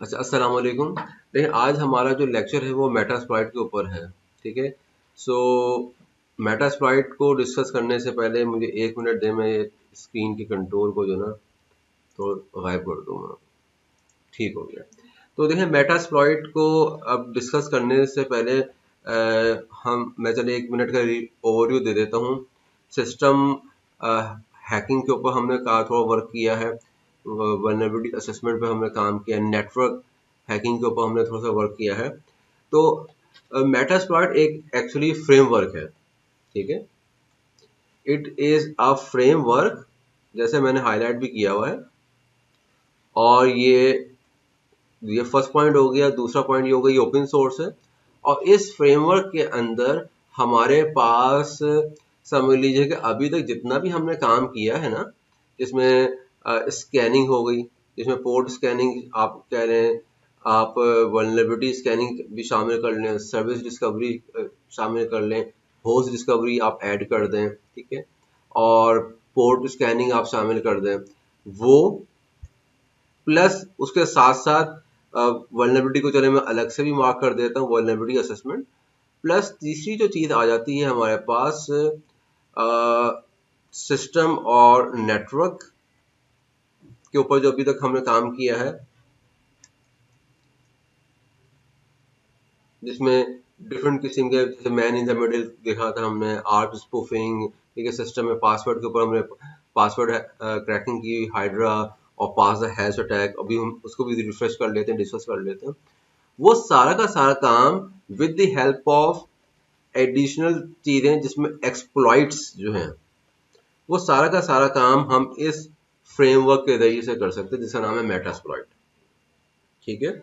अच्छा, अस्सलाम वालेकुम। देखिए, आज हमारा जो लेक्चर है वो मेटास्प्लॉइट के ऊपर है। ठीक है। सो मेटास्प्लॉइट को डिस्कस करने से पहले मुझे 1 मिनट दें, मैं स्क्रीन के कंट्रोल को जो ना तो गायब कर दूंगा। ठीक हो गया। तो देखिए, मेटास्प्लॉइट को अब डिस्कस करने से पहले मैं चलिए 1 मिनट का ओवरव्यू दे देता हूँ। सिस्टम हैकिंग के ऊपर हमने थोड़ा वर्क किया है, वल्नरेबिलिटी असेसमेंट पे हमने काम किया, नेटवर्क हैकिंग के ऊपर हमने थोड़ा सा वर्क किया है। तो मेटास्प्लॉइट एक एक्चुअली फ्रेमवर्क है। ठीक है। इट इज अ फ्रेमवर्क, जैसे मैंने हाईलाइट भी किया हुआ है। और ये फर्स्ट पॉइंट हो गया। दूसरा पॉइंट ये हो गया, ये ओपन सोर्स है। और इस फ्रेमवर्क के अंदर हमारे पास समझ लीजिए कि अभी तक जितना भी हमने काम किया है ना, जिसमें स्कैनिंग हो गई, जिसमें पोर्ट स्कैनिंग आप कह रहे हैं, आप वल्नरेबिलिटी स्कैनिंग भी शामिल कर लें, सर्विस डिस्कवरी शामिल कर लें, होस्ट डिस्कवरी आप ऐड कर दें। ठीक है। और पोर्ट स्कैनिंग आप शामिल कर दें, वो प्लस उसके साथ साथ वल्नरेबिलिटी को चले मैं अलग से भी मार्क कर देता हूँ, वल्नरेबिलिटी असेसमेंट। प्लस तीसरी जो चीज़ आ जाती है हमारे पास, सिस्टम और नेटवर्क के ऊपर जो अभी तक हमने काम किया है, जिसमें डिफरेंट किस्म के, जैसे मैन इन द मिडिल देखा था हमने, आर्ट स्पूफिंग। ठीक है। सिस्टम में पासवर्ड के ऊपर हमने पासवर्ड क्रैकिंग की, हाइड्रा और पास द हैश अटैक, अभी हम उसको भी रिफ्रेश कर लेते हैं, डिस्कस कर लेते हैं। वो सारा का सारा काम with the help of additional चीजें, जिसमें एक्सप्लॉइट्स जो हैं, वो सारा का सारा काम हम इस फ्रेमवर्क के जरिए से कर सकते हैं, जिसका नाम है मेटास्प्लॉइट। ठीक है।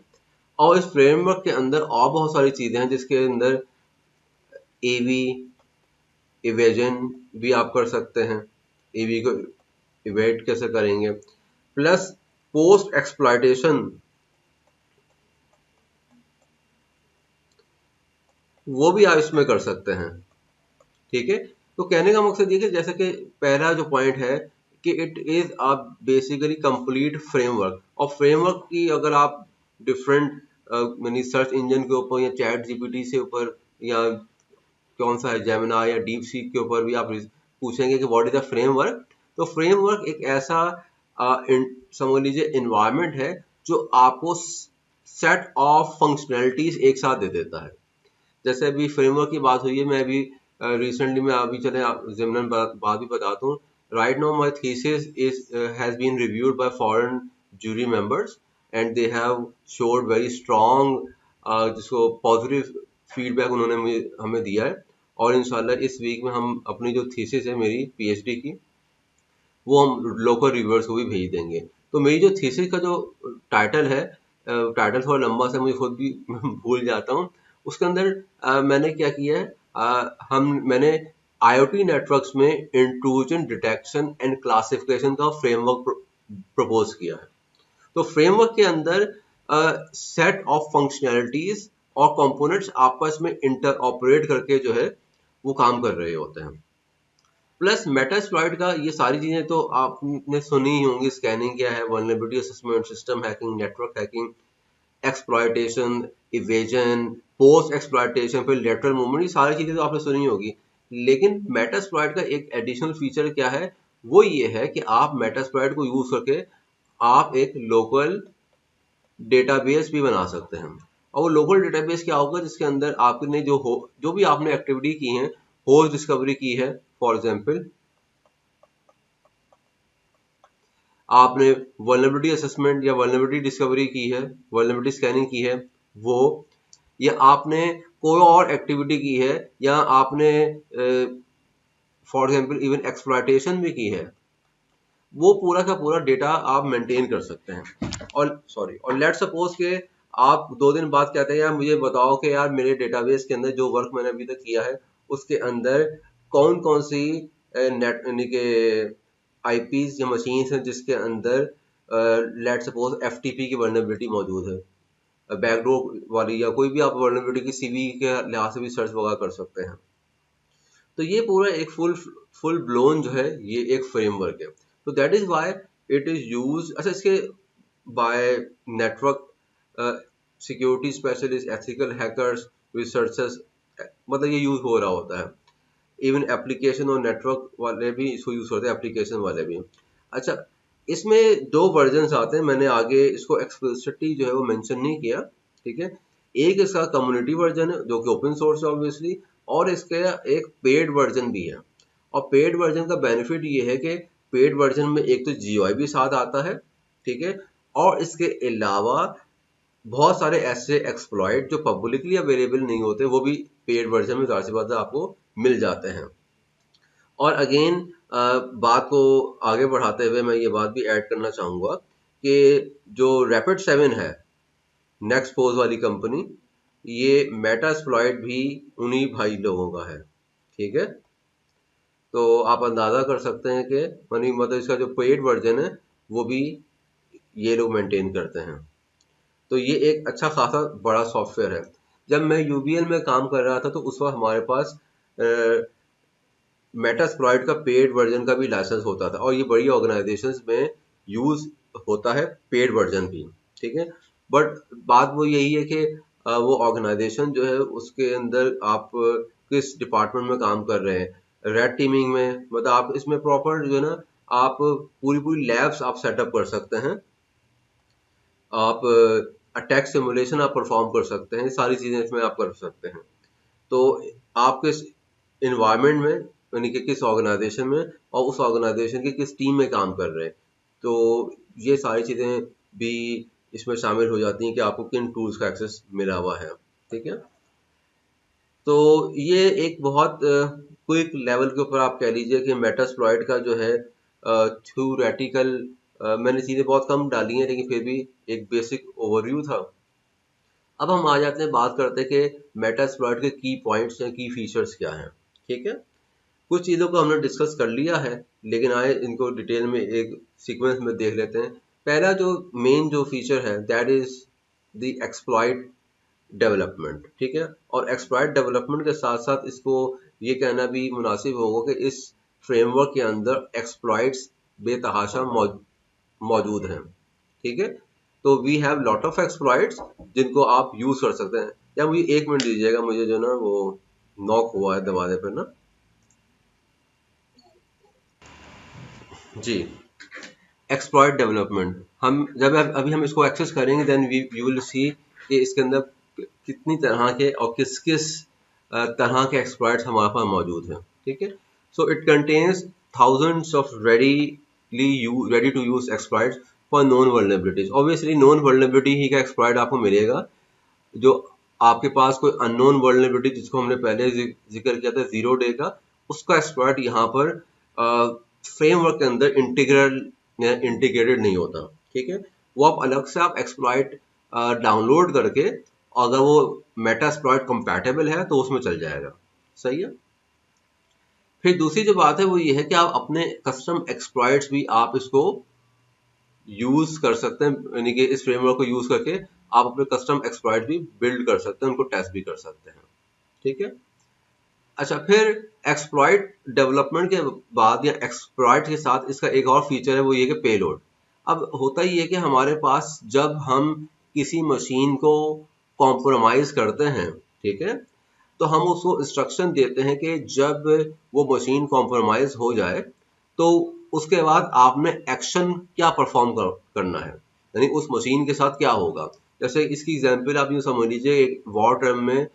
और इस फ्रेमवर्क के अंदर और बहुत सारी चीजें हैं, जिसके अंदर एवी इवेजन भी आप कर सकते हैं। एवी को इवेट कैसे करेंगे, प्लस पोस्ट एक्सप्लॉइटेशन वो भी आप इसमें कर सकते हैं। ठीक है। तो कहने का मकसद ये कि जैसे कि पहला जो पॉइंट है कि it is a basically complete framework. और फ्रेमवर्क की अगर आप डिफरेंट यानी सर्च इंजन के ऊपर या चैट जीपीटी से ऊपर या कौन सा है, जेमिना या डीप सीक के ऊपर भी आप पूछेंगे कि व्हाट इज द फ्रेमवर्क, तो फ्रेमवर्क एक ऐसा समझ लीजिए इन्वायरमेंट है जो आपको सेट ऑफ फंक्शनैलिटीज एक साथ दे देता है। जैसे अभी फ्रेमवर्क की बात हुई है, मैं अभी रिसेंटली मैं अभी चले जिमरन बात भी बताता हूँ। Right now my thesis is has been reviewed by foreign jury members, and they have showed very strong, जिसको पॉजिटिव फीडबैक उन्होंने हमें दिया है। और इंशाल्लाह इस वीक में हम अपनी जो थीसिस है मेरी पीएचडी की, वो हम लोकल रिव्यूअर्स को भी भेज देंगे। तो मेरी जो थीसिस का जो टाइटल है, टाइटल थोड़ा लंबा सा, मुझे खुद भी भूल जाता हूँ। उसके अंदर मैंने क्या किया है, मैंने आईओटी नेटवर्क्स में इंट्रूजन डिटेक्शन एंड क्लासिफिकेशन का फ्रेमवर्क प्रपोज किया है। तो फ्रेमवर्क के अंदर सेट ऑफ फंक्शनैलिटीज और कंपोनेंट्स आपस में इंटर ऑपरेट करके जो है वो काम कर रहे होते हैं। प्लस मेटास्प्लॉइट का ये सारी चीजें तो आपने सुनी ही होंगी। स्कैनिंग क्या है, vulnerability assessment, system hacking, network hacking, exploitation, evasion, post exploitation, फिर लेटरल मूवमेंट, ये सारी चीजें तो आपने सुनी होगी। लेकिन मेटास्प्लॉइट का एक एडिशनल फीचर क्या है, वो ये है कि आप मेटास्प्लॉइट को यूज करके आप एक लोकल डेटाबेस भी बना सकते हैं। और वो लोकल डेटाबेस क्या होगा, जिसके अंदर आपने जो भी आपने एक्टिविटी की है, होस्ट डिस्कवरी की है फॉर एग्जाम्पल, आपने वल्नरेबिलिटी असेसमेंट या वल्नरेबिलिटी डिस्कवरी की है, वल्नरेबिलिटी स्कैनिंग की है, वो, या आपने कोई और एक्टिविटी की है, या आपने फॉर एग्जांपल इवन एक्सप्लॉइटेशन भी की है, वो पूरा का पूरा डेटा आप मेंटेन कर सकते हैं। और लेट सपोज के आप 2 दिन बाद कहते हैं, यार मुझे बताओ कि यार मेरे डेटाबेस के अंदर जो वर्क मैंने अभी तक किया है, उसके अंदर कौन कौन सी नेट यानी कि आईपीज या मशीन्स हैं जिसके अंदर लेट सपोज एफटीपी की वर्नेबिलिटी मौजूद है, बैकडोर वाली, या कोई भी आप वर्नेबिलिटी की सीवी के लिहाज से भी सर्च वगैरह कर सकते हैं। तो ये पूरा एक फुल ब्लोन जो है, ये एक फ्रेमवर्क है। तो that is why it is use. अच्छा, इसके by network security specialist, ethical hackers, researchers, मतलब ये यूज हो रहा होता है। इवन एप्लीकेशन और नेटवर्क वाले भी इसको यूज करते हैं, एप्लीकेशन वाले भी। अच्छा, इसमें दो वर्जन आते हैं, मैंने आगे इसको एक्सप्लिसिटली जो है वो मेंशन नहीं किया, ठीक है। एक इसका कम्युनिटी वर्जन है जो कि ओपन सोर्स है ऑब्वियसली, और इसका एक पेड वर्जन भी है। और पेड वर्जन का बेनिफिट ये है कि पेड वर्जन में एक तो जीयूआई भी साथ आता है, ठीक है, और इसके अलावा बहुत सारे ऐसे एक्सप्लॉइट जो पब्लिकली अवेलेबल नहीं होते वो भी पेड वर्जन में ज़ाहिर सी बात है आपको मिल जाते हैं। और अगेन बात को आगे बढ़ाते हुए मैं ये बात भी ऐड करना चाहूँगा कि जो रैपिड 7 है, नेक्स्ट पोज वाली कंपनी, ये मेटा एक्सप्लॉइट भी उन्हीं भाई लोगों का है, ठीक है। तो आप अंदाज़ा कर सकते हैं कि मतलब इसका जो पेड वर्जन है वो भी ये लोग मेंटेन करते हैं। तो ये एक अच्छा खासा बड़ा सॉफ्टवेयर है। जब मैं यूबीएल में काम कर रहा था तो उस वक्त हमारे पास मेटास्प्लॉइट का पेड वर्जन का भी लाइसेंस होता था, और ये बड़ी ऑर्गेनाइजेशंस में यूज होता है पेड वर्जन भी, ठीक है। बट बात वो यही है कि वो ऑर्गेनाइजेशन जो है उसके अंदर आप किस डिपार्टमेंट में काम कर रहे हैं। रेड टीमिंग में मतलब आप इसमें प्रॉपर जो है ना, आप पूरी पूरी लैब्स आप सेटअप कर सकते हैं, आप अटैक सिमुलेशन आप परफॉर्म कर सकते हैं, सारी चीज़ें इसमें आप कर सकते हैं। तो आप किस इन्वायरमेंट में, यानी कि किस ऑर्गेनाइजेशन में और उस ऑर्गेनाइजेशन की किस टीम में काम कर रहे हैं, तो ये सारी चीज़ें भी इसमें शामिल हो जाती हैं कि आपको किन टूल्स का एक्सेस मिला हुआ है, ठीक है। तो ये एक बहुत क्विक लेवल के ऊपर आप कह लीजिए कि मेटास्प्लॉइट का जो है थ्योरेटिकल मैंने चीज़ें बहुत कम डाली हैं, लेकिन फिर भी एक बेसिक ओवरव्यू था। अब हम आ जाते हैं, बात करते हैं कि मेटास्प्लॉइट के की पॉइंट्स हैं, की फीचर्स क्या हैं, ठीक है। कुछ चीज़ों को हमने डिस्कस कर लिया है, लेकिन आए इनको डिटेल में एक सीक्वेंस में देख लेते हैं। पहला जो मेन जो फीचर है that is the exploit development, ठीक है। और एक्सप्लॉइट डेवलपमेंट के साथ साथ इसको ये कहना भी मुनासिब होगा कि इस फ्रेमवर्क के अंदर एक्सप्लॉइट्स बेतहाशा मौजूद हैं, ठीक है। तो we have lot of exploits जिनको आप यूज कर सकते हैं। या मुझे एक मिनट दीजिएगा, मुझे जो ना वो नॉक हुआ है दरवाजे पर ना। जी, एक्सप्लॉइट डेवलपमेंट, हम जब अभी हम इसको एक्सेस करेंगे then we you will see कि इसके अंदर कितनी तरह के और किस किस तरह के एक्सप्लॉइट्स हमारे पास मौजूद हैं, ठीक है। So it contains thousands of ready to use exploits for known vulnerabilities. Obviously known vulnerability ही का एक्सप्लॉइट आपको मिलेगा। जो आपके पास कोई अननोन वर्नेबिलिटी जिसको हमने पहले जिक्र किया था 0 डे का, उसका एक्सप्लॉइट यहाँ पर फ्रेमवर्क के अंदर इंटीग्रेटेड नहीं होता, ठीक है। वो आप अलग से आप एक्सप्लॉइट डाउनलोड करके, अगर वो मेटा एक्सप्लॉइट कंपैटिबल है तो उसमें चल जाएगा, सही है। फिर दूसरी जो बात है वो ये है कि आप अपने कस्टम एक्सप्लॉइट्स भी आप इसको यूज कर सकते हैं, यानी कि इस फ्रेमवर्क को यूज करके आप अपने कस्टम एक्सप्लॉइट भी बिल्ड कर सकते हैं, उनको टेस्ट भी कर सकते हैं, ठीक है। अच्छा, फिर एक्सप्लॉइट डेवलपमेंट के बाद या एक्सप्लॉइट के साथ इसका एक और फीचर है, वो ये कि पेलोड। अब होता ही है कि हमारे पास जब हम किसी मशीन को कॉम्प्रोमाइज करते हैं, ठीक है, तो हम उसको इंस्ट्रक्शन देते हैं कि जब वो मशीन कॉम्प्रोमाइज हो जाए तो उसके बाद आपने एक्शन क्या परफॉर्म करना है, यानी उस मशीन के साथ क्या होगा। जैसे इसकी एग्जांपल आप यूँ समझ लीजिए, एक वॉर टर्म में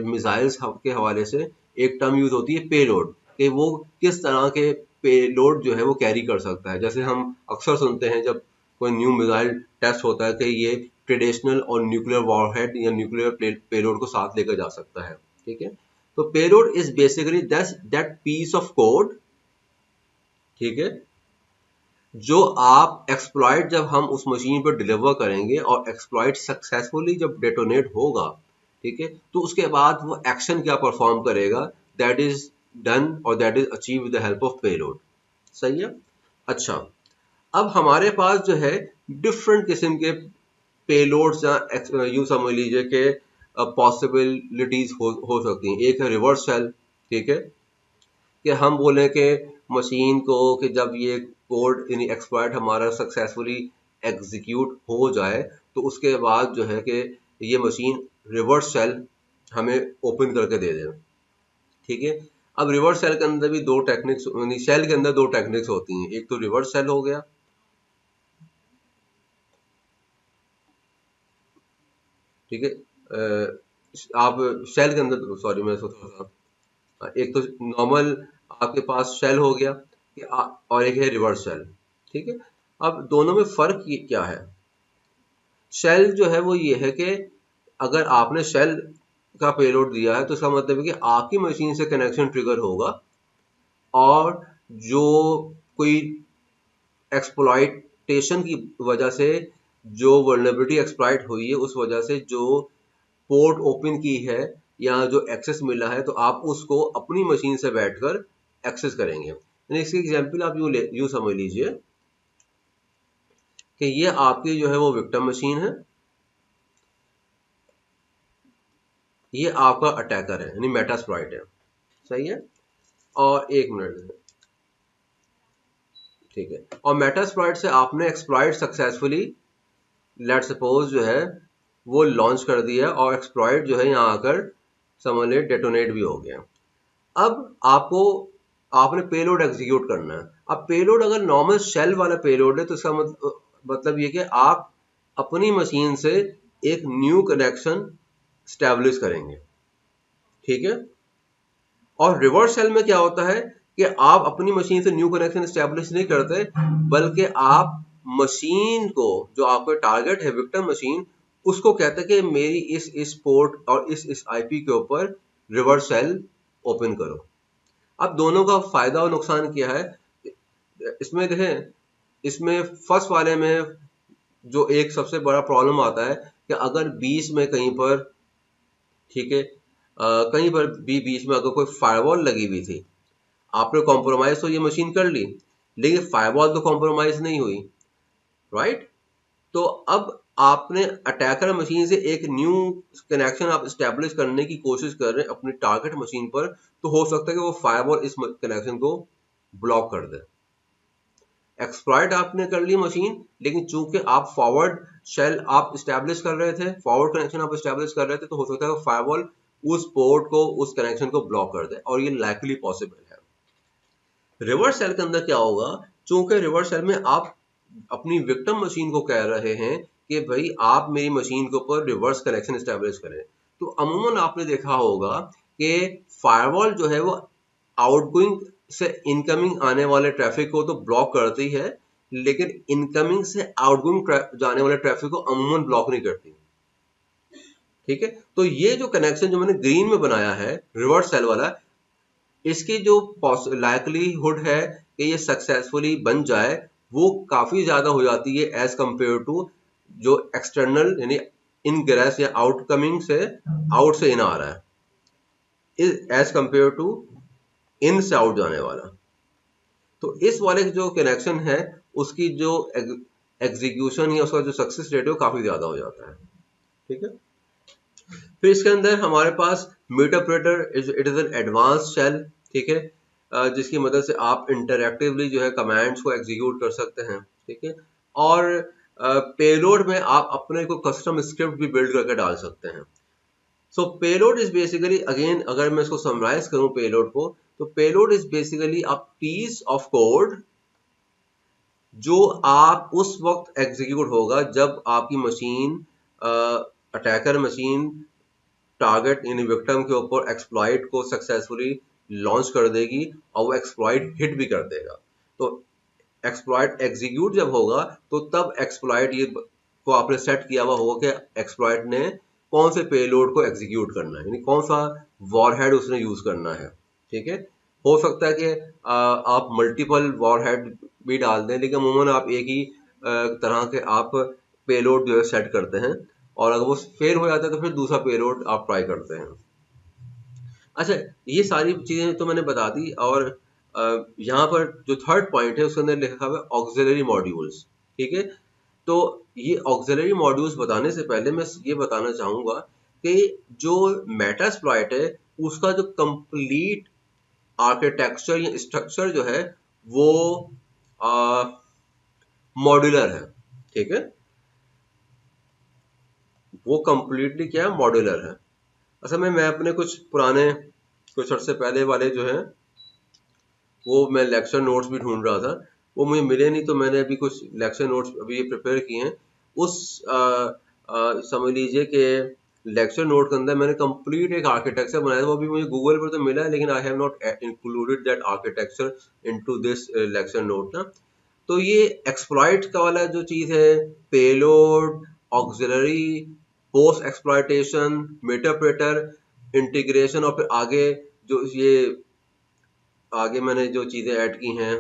मिसाइल्स के हवाले से एक टर्म यूज होती है पेलोड, कि वो किस तरह के पेलोड जो है वो कैरी कर सकता है। जैसे हम अक्सर सुनते हैं जब कोई न्यू मिसाइल टेस्ट होता है कि ये ट्रेडिशनल और न्यूक्लियर वॉरहेड या न्यूक्लियर पेलोड को साथ लेकर जा सकता है, ठीक है। तो payload is basically that piece of code, ठीक है, जो आप एक्सप्लॉइट जब हम उस मशीन पर डिलीवर करेंगे और एक्सप्लॉइट सक्सेसफुली जब डेटोनेट होगा, ठीक है, तो उसके बाद वो एक्शन क्या परफॉर्म करेगा, दैट इज डन और that is achieve with the help of payload, सही है। अच्छा, अब हमारे पास जो है डिफरेंट किस्म के पेलोड्स या यूं समझ लीजिए कि पॉसिबिलिटीज हो सकती हैं। एक है रिवर्स शेल, ठीक है, कि हम बोलें कि मशीन को कि जब ये कोड यानी एक्सप्लॉइट हमारा सक्सेसफुली एग्जीक्यूट हो जाए तो उसके बाद जो है कि ये मशीन रिवर्स सेल हमें ओपन करके दे दे। ठीक है, अब रिवर्स सेल के अंदर भी दो टेक्निक्स, सेल के अंदर दो टेक्निक्स होती हैं, एक तो रिवर्स सेल हो गया, ठीक है। आप सेल के अंदर, सॉरी मैं सोच रहा था, एक तो नॉर्मल आपके पास शेल हो गया और एक है रिवर्स शेल। ठीक है, अब दोनों में फर्क क्या है? शेल जो है वो ये है कि अगर आपने शेल का पेलोड दिया है तो इसका मतलब है कि आपकी मशीन से कनेक्शन ट्रिगर होगा और जो कोई एक्सप्लॉइटेशन की वजह से जो वर्नेबिलिटी एक्सप्लॉइट हुई है उस वजह से जो पोर्ट ओपन की है या जो एक्सेस मिला है तो आप उसको अपनी मशीन से बैठकर एक्सेस करेंगे। यानी इसकी एग्जांपल आप यूं समझ लीजिए कि ये आपकी जो है वो विक्टिम मशीन है, ये आपका अटैकर है यानी मेटास्प्लॉइट है, सही है। और एक मिनट, ठीक है, और मेटास्प्लॉइट से आपने एक्सप्लॉइट सक्सेसफुली लेट सपोज जो है वो लॉन्च कर दिया और एक्सप्लॉइट जो है यहाँ आकर समझ ले डेटोनेट भी हो गया। अब आपको आपने पेलोड एग्जीक्यूट करना है। अब पेलोड अगर नॉर्मल शेल वाला पेलोड है तो इसका मतलब ये कि आप अपनी मशीन से एक न्यू कनेक्शन स्टैब्लिश करेंगे। ठीक है, और रिवर्स शेल में क्या होता है कि आप अपनी मशीन से न्यू कनेक्शन स्टैब्लिश नहीं करते, बल्कि आप मशीन को, जो आपका टारगेट है विक्टिम मशीन, उसको कहते हैं कि मेरी इस पोर्ट और इस आईपी के ऊपर रिवर्स शेल ओपन करो। अब दोनों का फायदा और नुकसान क्या है इसमें देखें। इसमें फर्स्ट वाले में जो एक सबसे बड़ा प्रॉब्लम आता है कि अगर बीच में कहीं पर, ठीक है, कहीं पर भी बीच में अगर कोई फायरवॉल लगी हुई थी, आपने कॉम्प्रोमाइज तो ये मशीन कर ली लेकिन फायरवॉल तो कॉम्प्रोमाइज नहीं हुई, राइट। तो अब आपने अटैकर मशीन से एक न्यू कनेक्शन आप स्टैब्लिश करने की कोशिश कर रहे हैं अपनी टारगेट मशीन पर, तो हो सकता है कि वो फायरवॉल इस कनेक्शन को ब्लॉक कर दे। एक्सप्लॉइट आपने कर ली मशीन, लेकिन चूंकि आप फॉरवर्ड शेल आप स्टैब्लिश कर रहे थे, फॉरवर्ड कनेक्शन आप स्टैब्लिश कर रहे थे, तो हो सकता है फायरवॉल उस पोर्ट को, उस कनेक्शन को ब्लॉक कर दे, और ये लाइकली पॉसिबल है। रिवर्स सेल के अंदर क्या होगा, चूंकि रिवर्स सेल में आप अपनी विक्टिम मशीन को कह रहे हैं कि भाई आप मेरी मशीन के ऊपर रिवर्स कनेक्शन स्टैब्लिश करें, तो अमूमन आपने देखा होगा कि फायरवॉल जो है वो आउटगोइंग से इनकमिंग आने वाले ट्रैफिक को तो ब्लॉक करती है, लेकिन इनकमिंग से आउटगोइंग जाने वाले ट्रैफिक को अमूमन ब्लॉक नहीं करती। ठीक है, तो ये जो कनेक्शन जो मैंने ग्रीन में बनाया है रिवर्स सेल वाला, इसकी जो लाइकलीहुड है कि ये सक्सेसफुली बन जाए वो काफी ज्यादा हो जाती है एज कंपेयर टू जो एक्सटर्नल यानी इन ग्रेस या आउटकमिंग से आउट से इन आ रहा है, एज कंपेयर टू इन से आउट जाने वाला। तो इस वाले जो कनेक्शन है उसकी जो एग्जीक्यूशन या उसका जो सक्सेस रेट है वो काफी ज्यादा हो जाता है। ठीक है, फिर इसके अंदर हमारे पास meterpreter, it is an advance shell, ठीक है, जिसकी मदद से आप इंटरएक्टिवली जो है कमांड्स को एग्जीक्यूट कर सकते हैं। ठीक है, और पेलोड में आप अपने को कस्टम स्क्रिप्ट भी बिल्ड करके डाल सकते हैं। So payload is basically, again अगर मैं इसको समराइज करूं पेलोड को, तो payload is basically a piece of code जो आप उस वक्त एग्जीक्यूट होगा जब आपकी मशीन, अटैकर मशीन, टारगेट यानी विक्टिम के ऊपर एक्सप्लॉइट को सक्सेसफुली लॉन्च कर देगी और वो एक्सप्लॉइट हिट भी कर देगा। तो एक्सप्लॉइट एग्जीक्यूट जब होगा तो तब एक्सप्लॉइट ये को आपने सेट किया हुआ होगा कि एक्सप्लॉइट ने कौन से पेलोड को एग्जीक्यूट करना है, यानी कौन सा वॉरहेड उसने यूज करना है। ठीक है, हो सकता है कि आप मल्टीपल वॉरहेड भी डाल दें, लेकिन अमूमन आप एक ही तरह के आप पेलोड जो है सेट करते हैं, और अगर वो फेल हो जाता है तो फिर दूसरा पेलोड आप ट्राई करते हैं। अच्छा, ये सारी चीजें तो मैंने बता दी, और यहाँ पर जो थर्ड पॉइंट है उसके अंदर लिखा हुआ है ऑक्सिलरी मॉड्यूल्स। ठीक है, तो ये ऑक्सिलरी मॉड्यूल्स बताने से पहले मैं ये बताना चाहूंगा कि जो मेटास्प्लॉइट है उसका जो कंप्लीट आर्किटेक्चर या स्ट्रक्चर जो है वो मॉड्यूलर है। ठीक है, वो कम्प्लीटली क्या है, मॉड्यूलर है। असल में मैं अपने कुछ अर्से पहले वाले जो है वो मैं लेक्चर नोट्स भी ढूंढ रहा था, वो मुझे मिले नहीं, तो मैंने अभी कुछ लेक्चर नोट्स अभी ये प्रिपेयर किए हैं। उस समझ लीजिए कि लेक्चर नोट के अंदर मैंने कंप्लीट एक आर्किटेक्चर बनाया था, वो भी मुझे गूगल पर तो मिला है, लेकिन I have not included that architecture into this lecture note ना। तो ये एक्सप्लॉइट का वाला जो चीज़ है, payload, auxiliary, post exploitation, meterpreter, integration, और फिर आगे जो ये आगे मैंने जो चीज़ें ऐड की हैं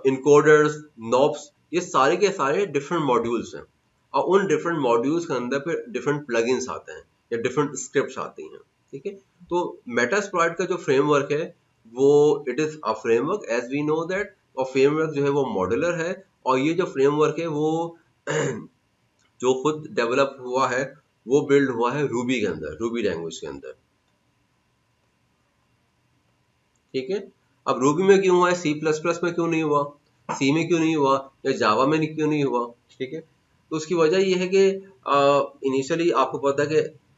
इनकोडर्स, नॉब्स, ये सारे के सारे डिफरेंट मॉड्यूल्स हैं, और उन डिफरेंट मॉड्यूल्स के अंदर फिर डिफरेंट प्लगइन्स आते हैं या डिफरेंट स्क्रिप्ट्स आती हैं। ठीक है, तो मेटास्प्लॉइट का जो फ्रेमवर्क है वो it is a framework as we know that, और फ्रेमवर्क जो है वो मॉड्यूलर है, और ये जो फ्रेमवर्क है वो जो खुद डेवलप हुआ है वो बिल्ड हुआ है रूबी के अंदर, रूबी लैंग्वेज के अंदर। ठीक है, अब रूबी में क्यों हुआ है, सी प्लस प्लस में क्यों नहीं हुआ, सी में क्यों नहीं हुआ, या जावा में क्यों नहीं हुआ। ठीक है, तो उसकी वजह ये है कि इनिशियली आपको पता है कि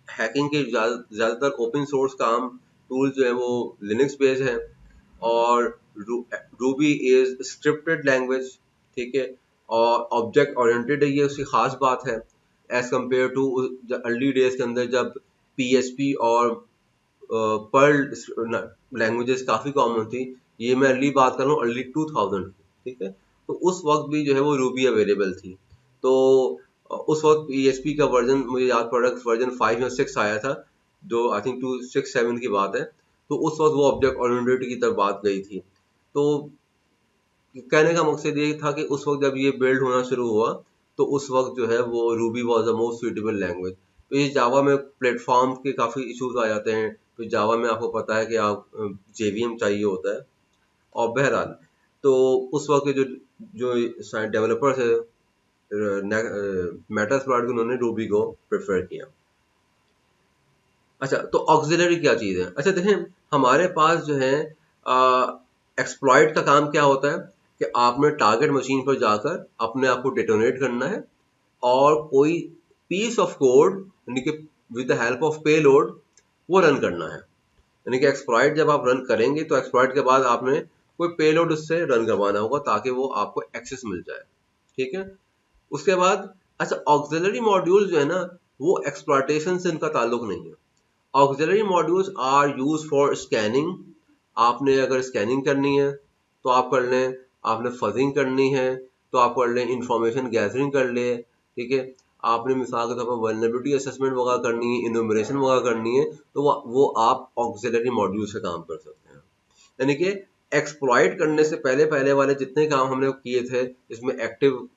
हैकिंग के ज़्यादातर ओपन सोर्स काम टूल जो है वो लिनक्स बेस्ड है, और रूबी इज स्क्रिप्टेड लैंग्वेज। ठीक है, और ऑब्जेक्ट ओरिएंटेड है, ये उसकी खास बात है as compare to early days के अंदर जब पीएचपी और पर्ल लैंग्वेजेस काफ़ी कॉमन थी। ये मैं अर्ली बात कर रहा हूँ, अर्ली 2000 की। ठीक है, तो उस वक्त भी जो है वो रूबी अवेलेबल थी। तो उस वक्त पीएचपी का वर्जन मुझे याद पड़ रहा है, वर्जन 5 या 6 आया था, जो आई थिंक 267 की बात है। तो उस वक्त वो ऑब्जेक्ट ओरिएंटेड की तरफ बात गई थी। तो कहने का मकसद ये था कि उस वक्त जब ये बिल्ड होना शुरू हुआ, तो उस वक्त जो है वो Ruby was the most suitable language. तो ये जावा में प्लेटफॉर्म के काफ़ी इश्यूज आ जाते हैं, तो जावा में आपको पता है कि आप जेवीएम चाहिए होता है। और बहरहाल, तो उस वक्त के जो डेवलपर्स है मेटास्प्लॉइट के, उन्होंने रूबी को प्रेफर किया। अच्छा, तो ऑक्सिलरी क्या चीज़ है, अच्छा देखें, हमारे पास जो है एक्सप्लॉइट का काम क्या होता है कि आपने टारगेट मशीन पर जाकर अपने आप को डेटोनेट करना है, और कोई पीस ऑफ कोड यानी कि with the help of payload वो रन करना है। यानी कि एक्सप्लॉइट जब आप रन करेंगे तो एक्सप्लॉइट के बाद आपने कोई पेलोड उससे रन करवाना होगा ताकि वो आपको एक्सेस मिल जाए। ठीक है, उसके बाद अच्छा, ऑक्सिलरी मॉड्यूल जो है ना, वो एक्सप्लॉइटेशन से इनका ताल्लुक नहीं है। Auxiliary modules are use for scanning. आपने अगर स्कैनिंग करनी है तो आप कर लें, आपने फजिंग करनी है तो आप कर लें, इंफॉर्मेशन गैदरिंग कर ले। ठीक है, आपने मिसाल के तौर पर वल्नरेबिलिटी असेसमेंट वगैरह करनी है, इन्यूमरेशन वगैरह करनी है, तो वो आप ऑक्सिलरी मॉड्यूल से काम कर सकते हैं। यानी कि एक्सप्लॉइट करने से पहले पहले वाले जितने काम हमने किए थे, इसमें एक्टिव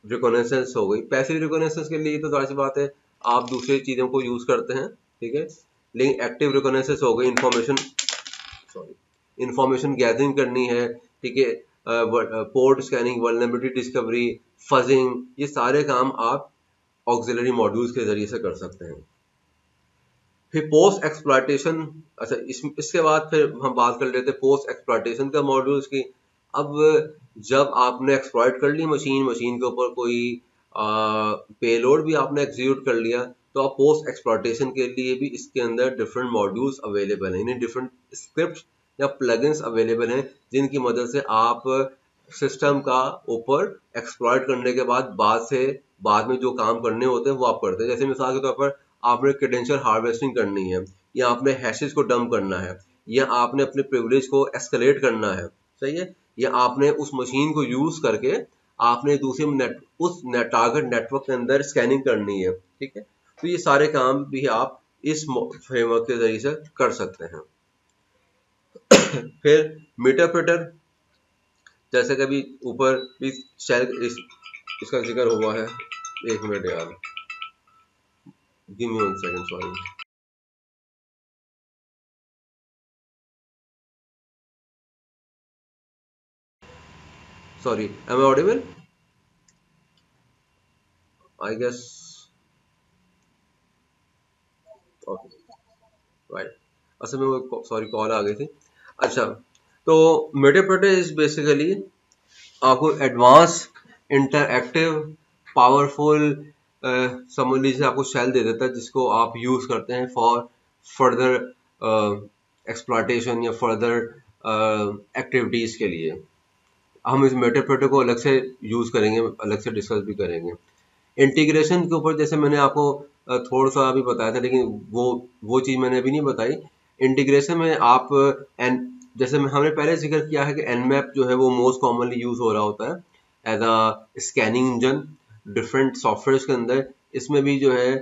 रिकॉग्निशंस हो गई, पैसिव रिकॉग्निशंस के लिए तो जाहिर सी बात है आप दूसरी चीज़ों को यूज़ करते हैं। ठीक है, लेकिन एक्टिव रिकॉग्निशंस हो गई, इंफॉर्मेशन गैदरिंग करनी है। ठीक है, port scanning, vulnerability discovery, fudging, ये सारे काम आप ऑक्सिलरी मॉड्यूल्स के जरिए से कर सकते हैं। फिर पोस्ट एक्सप्लॉइटेशन, अच्छा इसके बाद फिर हम बात कर लेते हैं पोस्ट एक्सप्लॉइटेशन का मॉड्यूल्स की। अब जब आपने एक्सप्लॉइट कर ली मशीन, मशीन के ऊपर कोई पेलोड भी आपने एग्जीक्यूट कर लिया, तो आप पोस्ट एक्सप्लॉइटेशन के लिए भी इसके अंदर डिफरेंट मॉड्यूल्स अवेलेबल हैं, यानी डिफरेंट स्क्रिप्ट या प्लगइन्स अवेलेबल हैं, जिनकी मदद से आप सिस्टम का ऊपर एक्सप्लॉइट करने के बाद में जो काम करने होते हैं वो आप करते हैं। जैसे मिसाल के तौर पर आपने क्रेडेंशियल हार्वेस्टिंग करनी है, या आपने हैशेस को डंप करना है, या आपने अपने प्रिविलेज को एस्केलेट करना है, सही है, या आपने उस मशीन को यूज करके आपने दूसरे टारगेट नेटवर्क के अंदर स्कैनिंग करनी है। ठीक है, तो ये सारे काम भी आप इस फ्रेमवर्क के जरिए से कर सकते हैं। फिर मीटरप्रेटर, जैसे कभी ऊपर इस इसका जिक्र हुआ है, एक मिनट यार, give me 1 second, sorry. Sorry, am I audible? I guess. Okay, right. असल में वो सॉरी कॉल आ गई थी। अच्छा, तो मेटाप्रेटर इज बेसिकली आपको एडवांस, इंटरएक्टिव, पावरफुल समझ लीजिए आपको शेल दे देता है जिसको आप यूज़ करते हैं फॉर फर्दर एक्सप्लॉयटेशन या फर्दर एक्टिविटीज़ के लिए। हम इस मेटाप्रोटो को अलग से यूज़ करेंगे, अलग से डिस्कस भी करेंगे। इंटीग्रेशन के ऊपर जैसे मैंने आपको थोड़ा सा अभी बताया था, लेकिन वो चीज़ मैंने अभी नहीं बताई। इंटीग्रेशन में आप एन जैसे हमने पहले जिक्र किया है कि एनमैप जो है वो मोस्ट कॉमनली यूज़ हो रहा होता है as a scanning engine different software के अंदर। इसमें भी जो है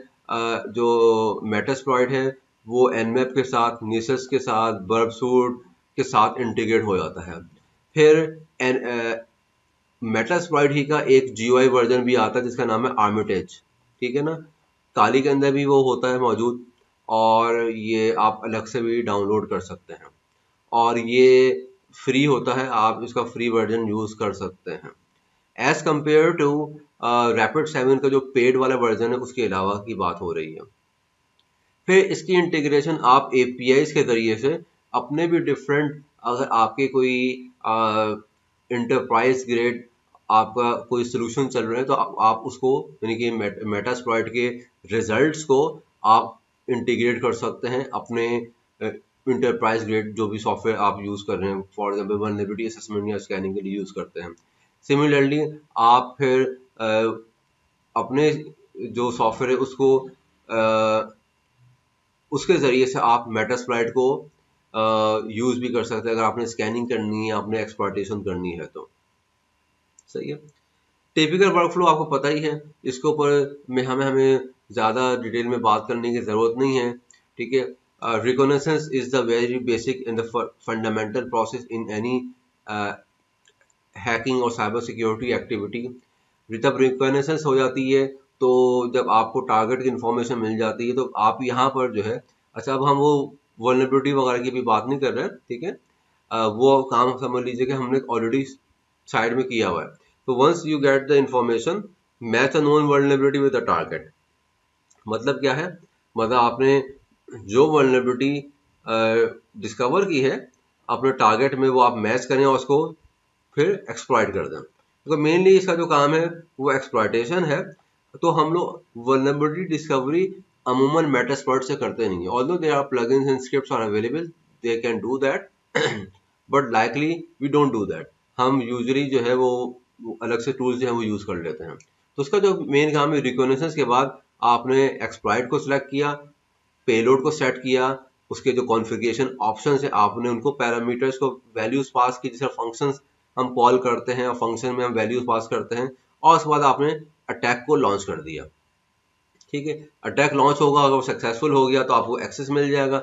जो मेटास्प्लॉइट है वो एनमैप के साथ, निसस के साथ, बर्बसूट के साथ इंटीग्रेट हो जाता है। फिर मेटास्प्लॉइट ही का एक जीयूआई वर्जन भी आता है जिसका नाम है आर्मिटेज, ठीक है ना। काली के अंदर भी वो होता है मौजूद, और ये आप अलग से भी डाउनलोड कर सकते हैं, और ये फ्री होता है, आप इसका फ्री वर्जन यूज कर सकते हैं एज कंपेयर टू रैपिड 7 का जो पेड वाला वर्जन है उसके अलावा की बात हो रही है। फिर इसकी इंटीग्रेशन आप एपीआईज के जरिए से अपने भी डिफरेंट, अगर आपके कोई इंटरप्राइज ग्रेड आपका कोई सोल्यूशन चल रहा है तो आप उसको यानी कि मेटास्प्लॉइट के रिजल्ट्स को आप इंटीग्रेट कर सकते हैं अपने इंटरप्राइज ग्रेड जो भी सॉफ्टवेयर आप यूज़ कर रहे हैं, फॉर एग्जांपल वल्नरेबिलिटी असेसमेंट या स्कैनिंग के लिए यूज़ करते हैं। सिमिलरली आप फिर अपने जो सॉफ्टवेयर है उसको उसके ज़रिए से आप मेटास्प्लॉइट को यूज़ भी कर सकते हैं अगर आपने स्कैनिंग करनी है, आपने एक्सप्लॉयटेशन करनी है तो। सही है। टिपिकल वर्कफ्लो आपको पता ही है, इसके ऊपर में हमें ज़्यादा डिटेल में बात करने की ज़रूरत नहीं है, ठीक है। Recognitions is the very basic in the fundamental process in any hacking और साइबर सिक्योरिटी एक्टिविटी। जब रिकॉग्निशंस हो जाती है तो जब आपको टारगेट की इंफॉर्मेशन मिल जाती है तो आप यहाँ पर जो है, अच्छा अब हम वो वल्नरेबिलिटी वगैरह की भी बात नहीं कर रहे हैं, ठीक है। वो काम समझ लीजिए कि हमने ऑलरेडी साइड में किया हुआ है। तो once you get the information, match a known vulnerability with the target. मतलब क्या है, मतलब आपने जो वल्नरेबिलिटी डिस्कवर की है अपने टारगेट में वो आप मैच करें और उसको फिर एक्सप्लॉइट कर दें। तो मेनली इसका जो काम है वो एक्सप्लॉइटेशन है। तो हम लोग वल्नरेबिलिटी डिस्कवरी अमूमन मेटास्प्लॉइट से करते नहीं है, although there are plugins and scripts are available, they can do that, but likely we don't do that. हम यूजुअली जो है वो अलग से टूल्स जो है वो यूज कर लेते हैं। तो उसका जो मेन काम है, रिकॉग्निशंस के बाद आपने एक्सप्लॉइट को सिलेक्ट किया, पेलोड को सेट किया, उसके जो कॉन्फ़िगरेशन ऑप्शन है आपने उनको पैरामीटर्स को वैल्यूज पास की, जैसे फंक्शंस हम कॉल करते हैं और फंक्शन में हम वैल्यूज पास करते हैं, और उसके बाद आपने अटैक को लॉन्च कर दिया, ठीक है। अटैक लॉन्च होगा, अगर वो सक्सेसफुल हो गया तो आपको एक्सेस मिल जाएगा,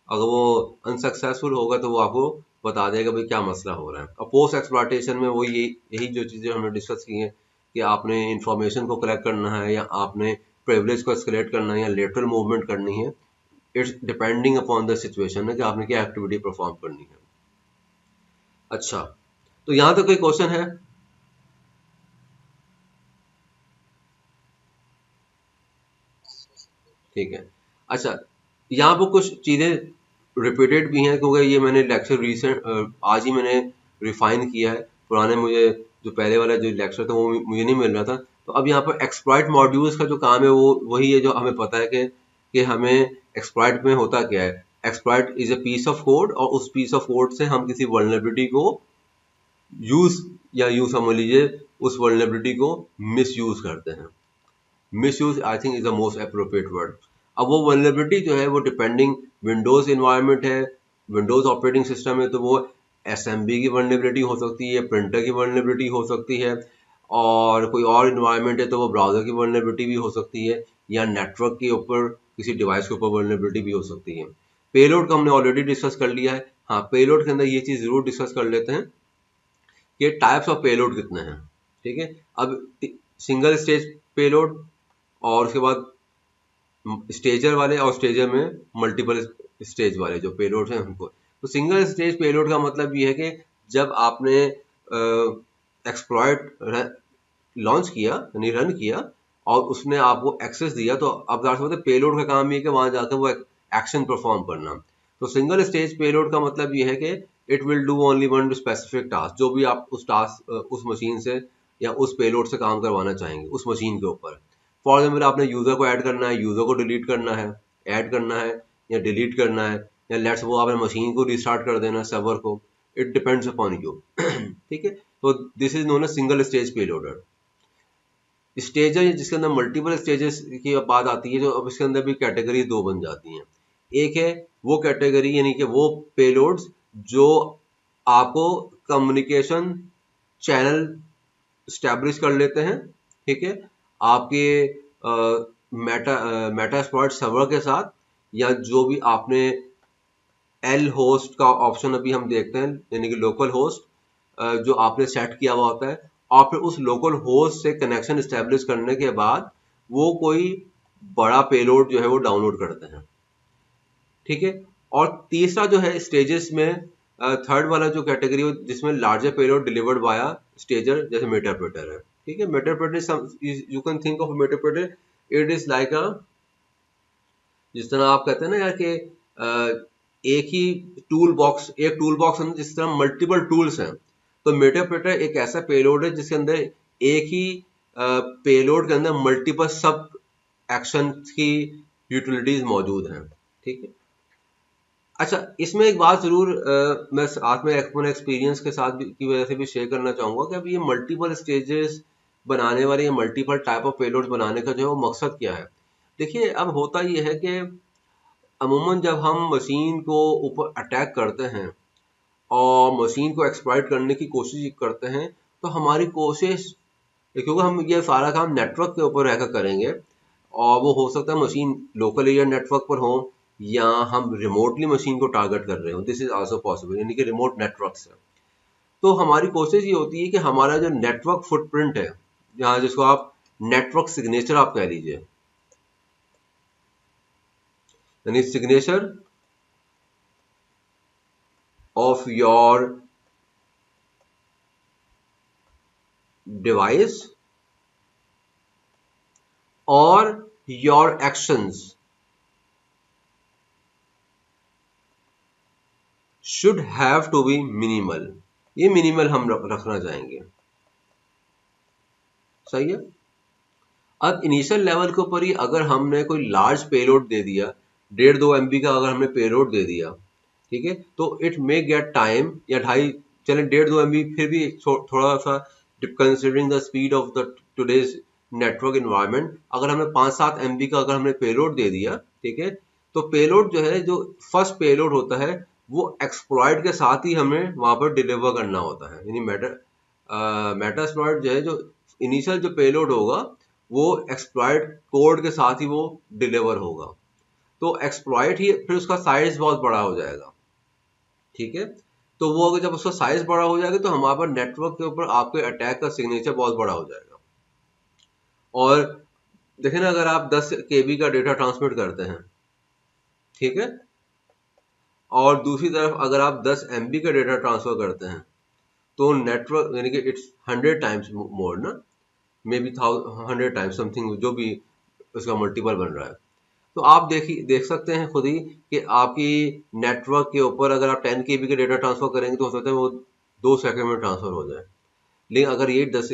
अगर वो अनसक्सेसफुल होगा तो वो आपको बता देगा भाई क्या मसला हो रहा है। और पोस्ट एक्सप्लॉयटेशन में वो यही जो चीज़ें हमने डिस्कस की हैं कि आपने इंफॉर्मेशन को कलेक्ट करना है या आपने प्रिविलेज को एस्केलेट करना है या लेटरल मूवमेंट करनी है, it's depending upon the situation है कि आपने क्या एक्टिविटी परफॉर्म करनी है। अच्छा, तो यहाँ तक कोई क्वेश्चन है? ठीक है। अच्छा, यहाँ पर कुछ चीज़ें रिपीटेड भी हैं क्योंकि ये मैंने लेक्चर रिसेंट आज ही मैंने रिफाइन किया है, पुराने मुझे जो पहले वाला जो लेक्चर था वो मुझे नहीं मिल रहा था। तो अब यहाँ पर एक्सप्लॉइट मॉड्यूल्स का जो काम है वो वही है जो हमें पता है कि हमें एक्सप्लॉइट में होता क्या है। Exploit is a piece of code, और उस पीस ऑफ कोड से हम किसी वल्नरेबिलिटी को यूज या यूज समझ लीजिए उस वल्नरेबिलिटी को मिस यूज करते हैं। Misuse I think is the most appropriate word. अब वो वल्नरेबिलिटी जो है वो डिपेंडिंग विंडोज इन्वायरमेंट है, विंडोज ऑपरेटिंग सिस्टम है तो वो एसएमबी की वल्नरेबिलिटी हो सकती है, प्रिंटर की वल्नरेबिलिटी हो सकती है, और कोई और इन्वायरमेंट है तो वो ब्राउजर की वल्नरेबिलिटी भी हो सकती है, या नेटवर्क के ऊपर किसी डिवाइस के ऊपर वल्नरेबिलिटी भी हो सकती है। पेलोड का हमने ऑलरेडी डिस्कस कर लिया है। हाँ, पेलोड के अंदर ये चीज़ जरूर डिस्कस कर लेते हैं कि टाइप्स ऑफ पेलोड कितने हैं, ठीक है। अब सिंगल स्टेज पेलोड, और उसके बाद स्टेजर वाले, और स्टेजर में मल्टीपल स्टेज वाले जो पेलोड हैं उनको। तो सिंगल स्टेज पेलोड का मतलब ये है कि जब आपने एक्सप्लॉइट लॉन्च किया यानी रन किया और उसने आपको एक्सेस दिया, तो अब जाहिर सी बात है पेलोड का काम ये है कि वहां जाकर वो एक्शन परफॉर्म करना। तो सिंगल स्टेज पेलोड का मतलब ये है कि it will do only one specific task, जो भी आप उस टास्क उस मशीन से या उस पेलोड से काम करवाना चाहेंगे उस मशीन के ऊपर। फॉर एग्जाम्पल आपने यूज़र को ऐड करना है, यूज़र को डिलीट करना है, ऐड करना है या डिलीट करना है, या लेट्स वो आपने मशीन को रिस्टार्ट कर देना है, सर्वर को, इट डिपेंड्स अपॉन यू। ठीक है, तो this is known as single stage payloader. Stage है जिसके अंदर मल्टीपल स्टेजेस की बात आती है, जो अब इसके अंदर भी कैटेगरी दो बन जाती हैं। एक है वो कैटेगरी यानी कि वो पेलोड्स जो आपको कम्युनिकेशन चैनल स्टैब्लिश कर लेते हैं, ठीक है, आपके मेटास्प्लॉइट सर्वर के साथ, या जो भी आपने एल होस्ट का ऑप्शन अभी हम देखते हैं यानी कि लोकल होस्ट जो आपने सेट किया हुआ होता है, और फिर उस लोकल होस्ट से कनेक्शन स्टैब्लिश करने के बाद वो कोई बड़ा पेलोड जो है वो डाउनलोड करते हैं। ठीक है, और तीसरा जो है स्टेजेस में, थर्ड वाला जो कैटेगरी हो जिसमें larger payload delivered via stager, जैसे मेटाप्रेटर है। ठीक है, meterpreter you can think of meterpreter, it is like a, जिस तरह आप कहते हैं ना यार कि एक ही टूल बॉक्स, एक टूल बॉक्स है जिस तरह मल्टीपल टूल्स हैं, तो मेटाप्रेटर एक ऐसा पेलोड है जिसके अंदर एक ही पेलोड के अंदर मल्टीपल सब एक्शन की यूटिलिटीज मौजूद हैं। ठीक है, अच्छा इसमें एक बात जरूर मैं साथ में अपने एक्सपीरियंस के साथ की वजह से भी शेयर करना चाहूंगा कि अब ये मल्टीपल स्टेजेस बनाने वाले या मल्टीपल टाइप ऑफ पेलोड बनाने का जो है वो मकसद क्या है। देखिए अब होता ये है कि अमूमन जब हम मशीन को ऊपर अटैक करते हैं और मशीन को एक्सप्लॉइट करने की कोशिश करते हैं, तो हमारी कोशिश, क्योंकि हम ये सारा काम नेटवर्क के ऊपर रहकर करेंगे, और वो हो सकता है मशीन लोकल एरिया नेटवर्क पर हो या हम रिमोटली मशीन को टारगेट कर रहे हो, दिस इज आल्सो पॉसिबल, यानी कि रिमोट नेटवर्क से। तो हमारी कोशिश ये होती है कि हमारा जो नेटवर्क फुटप्रिंट है, जहाँ जिसको आप नेटवर्क सिग्नेचर आप कह लीजिए, यानी सिग्नेचर ऑफ योर डिवाइस और your actions should have to be minimal. ये मिनिमल हम रखना चाहेंगे, सही है। अब इनिशियल लेवल के ऊपर ही अगर हमने कोई लार्ज पेलोड दे दिया, 1.5-2 MB का अगर हमने पेलोड दे दिया, ठीक है, तो इट मे गेट टाइम, या ढाई, चले 1.5-2 MB फिर भी थोड़ा सा considering the speed of the today's network environment, अगर हमें 5-7 MB का अगर हमने पेलोड दे दिया, ठीक है, तो पेलोड जो है, जो फर्स्ट पेलोड होता है, वो एक्सप्लॉइट के साथ ही हमें वहां पर डिलीवर करना होता है, यानी मेटास्प्लॉइट जो है, जो इनिशियल जो पेलोड होगा वो एक्सप्लॉइट कोड के साथ ही वो डिलीवर होगा, तो एक्सप्लॉइट ही फिर उसका साइज बहुत बड़ा हो जाएगा। ठीक है, तो वो अगर जब उसका साइज बड़ा हो जाएगा तो हमारे पास नेटवर्क के ऊपर आपके अटैक का सिग्नेचर बहुत बड़ा हो जाएगा। और देखें ना, अगर आप 10 KB का डेटा ट्रांसमिट करते हैं, ठीक है, और दूसरी तरफ अगर आप 10 MB का डेटा ट्रांसफर करते हैं, तो नेटवर्क यानी कि इट्स 100 टाइम्स मोर ना, मे बी 100 टाइम्स समथिंग, जो भी उसका मल्टीपल बन रहा है। तो आप देख सकते हैं खुद ही कि आपकी नेटवर्क के ऊपर अगर आप 10 KB का डेटा ट्रांसफर करेंगे तो हो सकता है वो 2 सेकंड में ट्रांसफर हो जाए, लेकिन अगर ये 10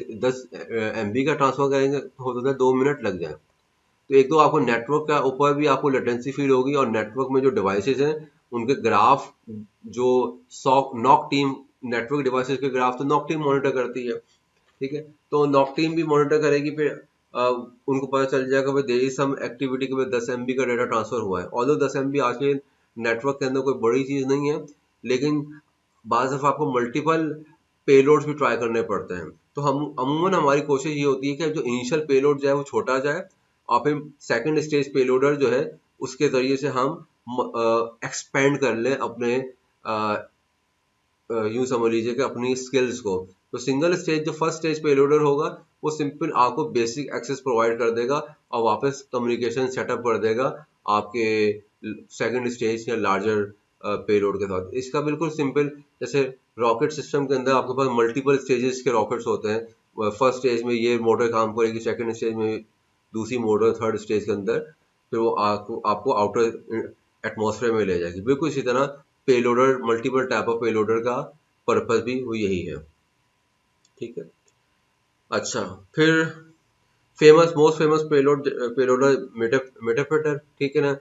MB का ट्रांसफर करेंगे तो हो सकता है 2 मिनट लग जाए। तो एक तो आपको नेटवर्क का ऊपर भी आपको लेटेंसी फील होगी, और नेटवर्क में जो डिवाइसेस हैं उनके ग्राफ, जो नॉक टीम, नेटवर्क डिवाइसेस के ग्राफ तो नॉक टीम मॉनिटर करती है, ठीक है, तो नॉक टीम भी मॉनिटर करेगी, फिर उनको पता चल जाएगा भाई देयर इज सम एक्टिविटी के 10 MB का डेटा ट्रांसफर हुआ है। ऑल्दो 10 MB आज के नेटवर्क के अंदर कोई बड़ी चीज नहीं है, लेकिन बाज़ दफ़ा आपको मल्टीपल पेलोड्स भी ट्राई करने पड़ते हैं। तो हम अमूमन हमारी कोशिश ये होती है कि जो इनिशियल पेलोड जो है वो छोटा जाए, और फिर सेकंड स्टेज पेलोडर जो है उसके ज़रिए से हम एक्सपेंड कर लें अपने, यूँ समझ लीजिए कि अपनी स्किल्स को। तो सिंगल स्टेज जो फर्स्ट स्टेज पेलोडर होगा वो सिंपल आपको बेसिक एक्सेस प्रोवाइड कर देगा और वापस कम्युनिकेशन सेटअप कर देगा आपके सेकंड स्टेज या लार्जर पेलोड के साथ। इसका बिल्कुल सिंपल, जैसे रॉकेट सिस्टम के अंदर आपके पास मल्टीपल स्टेजेस के रॉकेट्स होते हैं, फर्स्ट स्टेज में ये मोटर काम करेगी, सेकंड स्टेज में दूसरी मोटर, थर्ड स्टेज के अंदर फिर वो आपको आउटर एटमॉस्फेयर में ले जाएगी। बिल्कुल इसी तरह payloader, multiple type of payloader का पर्पस भी वो यही है। ठीक है, अच्छा, फिर मोस्ट फेमस पेलोड मेटाप्रेटर, ठीक है ना।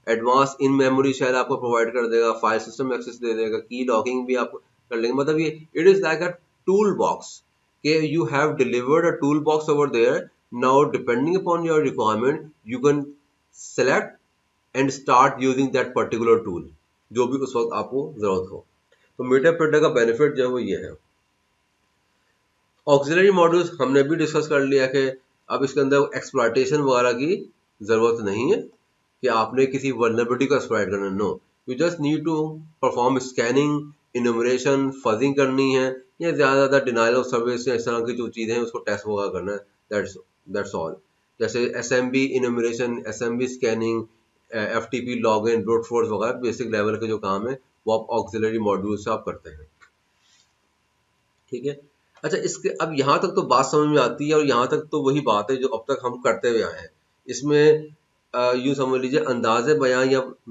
एडवांस इन मेमोरी शेल आपको प्रोवाइड कर देगा, फाइल सिस्टम एक्सेस दे देगा, की लॉगिंग भी आप कर लेंगे। मतलब ये it is like a tool box के you have delivered a tool box over there. Now depending upon your requirement you can select and start using that particular tool, जो भी उस वक्त आपको जरूरत हो। तो मेटाप्रेटर का बेनिफिट जो है वो ये है। ऑक्सिलरी मॉड्यूल्स हमने भी डिस्कस कर लिया कि अब इसके अंदर एक्सप्लॉयटेशन वगैरह की ज़रूरत नहीं है कि आपने किसी वल्नरेबिलिटी को एक्सप्लॉइट करना, no, you just need to perform scanning, enumeration, fuzzing करनी है, या ज़्यादा डिनाइल ऑफ सर्विस या इस तरह की जो चीज़ें हैं उसको टेस्ट वगैरह करना है, दैट्स ऑल। जैसे SMB इनोमरेशन, SMB scanning, FTP log in, brute force वगैरह बेसिक लेवल के जो काम है वो आप ऑक्सिलरी मॉड्यूल से आप करते हैं, ठीक है। अच्छा, इसके अब यहाँ तक तो बात समझ में आती है, और यहाँ तक तो वही बात है जो अब तक हम करते हुए आए हैं। इसमें यूँ समझ लीजिए अंदाज़े बयां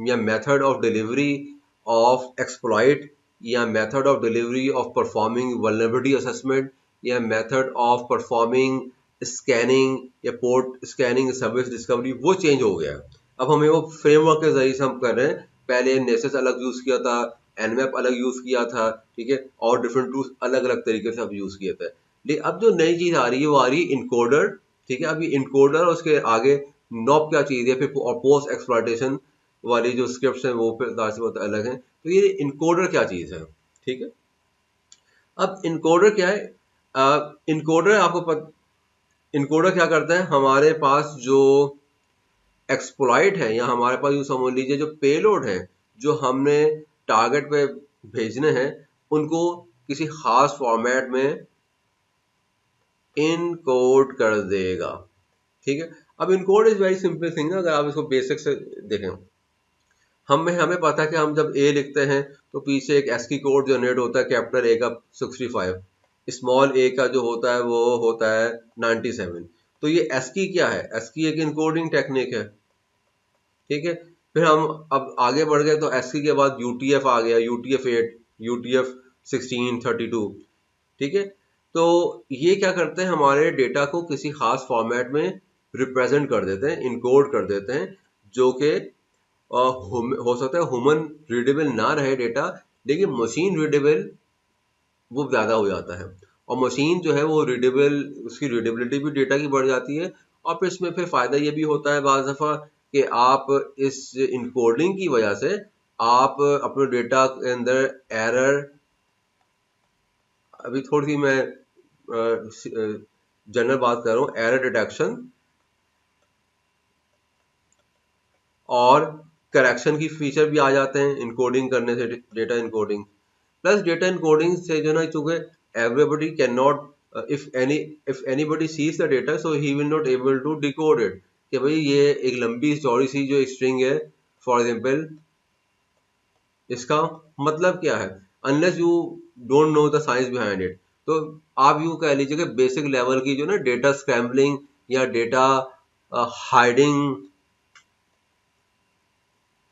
या method of delivery of exploit, या method of delivery of performing vulnerability assessment, या मेथड ऑफ परफॉर्मिंग स्कैनिंग या पोर्ट स्कैनिंग सर्विस डिस्कवरी, वो चेंज हो गया है। अब हमें वो फ्रेमवर्क के जरिए से हम कर रहे हैं। पहले नेसेस अलग यूज़ किया था, Nmap अलग यूज़ किया था, ठीक है, और डिफरेंट टूल्स अलग अलग तरीके से अब यूज़ किए थे। लेकिन अब जो नई चीज़ आ रही है वो आ रही है इनकोडर, ठीक है। अब ये इनकोडर और उसके आगे नॉब क्या चीज़ है, फिर और पोस्ट एक्सप्लॉयटेशन वाली जो स्क्रिप्ट्स हैं वो फिर से बहुत अलग हैं। तो ये इनकोडर क्या चीज़ है, ठीक है। अब इनकोडर क्या है? इनकोडर आपको इनकोडर क्या करता है, हमारे पास जो एक्सप्लॉइट है या हमारे पास यूँ समझ लीजिए जो पेलोड है जो हमने टारगेट पे भेजने हैं, उनको किसी खास फॉर्मेट में इनकोड कर देगा, ठीक है। अब encode is very simple thing, अगर आप इसको बेसिक से देखें, हमें पता है कि हम जब ए लिखते हैं तो पीछे एक एस्की कोड जनरेट होता है, कैपिटल ए का 65, स्मॉल ए का जो होता है वो होता है 97। तो ये एस्की क्या है, एस्की एक इनकोडिंग टेक्निक है, ठीक है। फिर हम अब आगे बढ़ गए तो एस्की के बाद UTF आ गया, UTF-8, UTF-16, 32, ठीक है। तो ये क्या करते हैं, हमारे डेटा को किसी खास फॉर्मेट में रिप्रेजेंट कर देते हैं, इनकोड कर देते हैं, जो कि हो सकता है ह्यूमन रीडेबल ना रहे डेटा, लेकिन मशीन रीडेबल वो ज़्यादा हो जाता है। और मशीन जो है वो रीडेबल, उसकी रीडेबिलिटी भी डेटा की बढ़ जाती है। और फिर इसमें फिर फ़ायदा ये भी होता है बाज़ दफ़ा कि आप इस इनकोडिंग की वजह से आप अपने डेटा के अंदर एरर, अभी थोड़ी सी मैं जनरल बात कर रहा हूँ, एरर डिटेक्शन और करेक्शन की फीचर भी आ जाते हैं इनकोडिंग करने से, data encoding plus data encoding से जो ना, चूंकि everybody can not, if anybody sees the data so he will not able to decode it, कि भाई ये एक लंबी चौड़ी सी जो स्ट्रिंग है, फॉर एग्जांपल इसका मतलब क्या है, unless you don't know the science behind it. तो आप यूँ कह लीजिए कि बेसिक लेवल की जो ना डेटा स्क्रैम्बलिंग या डेटा हाइडिंग,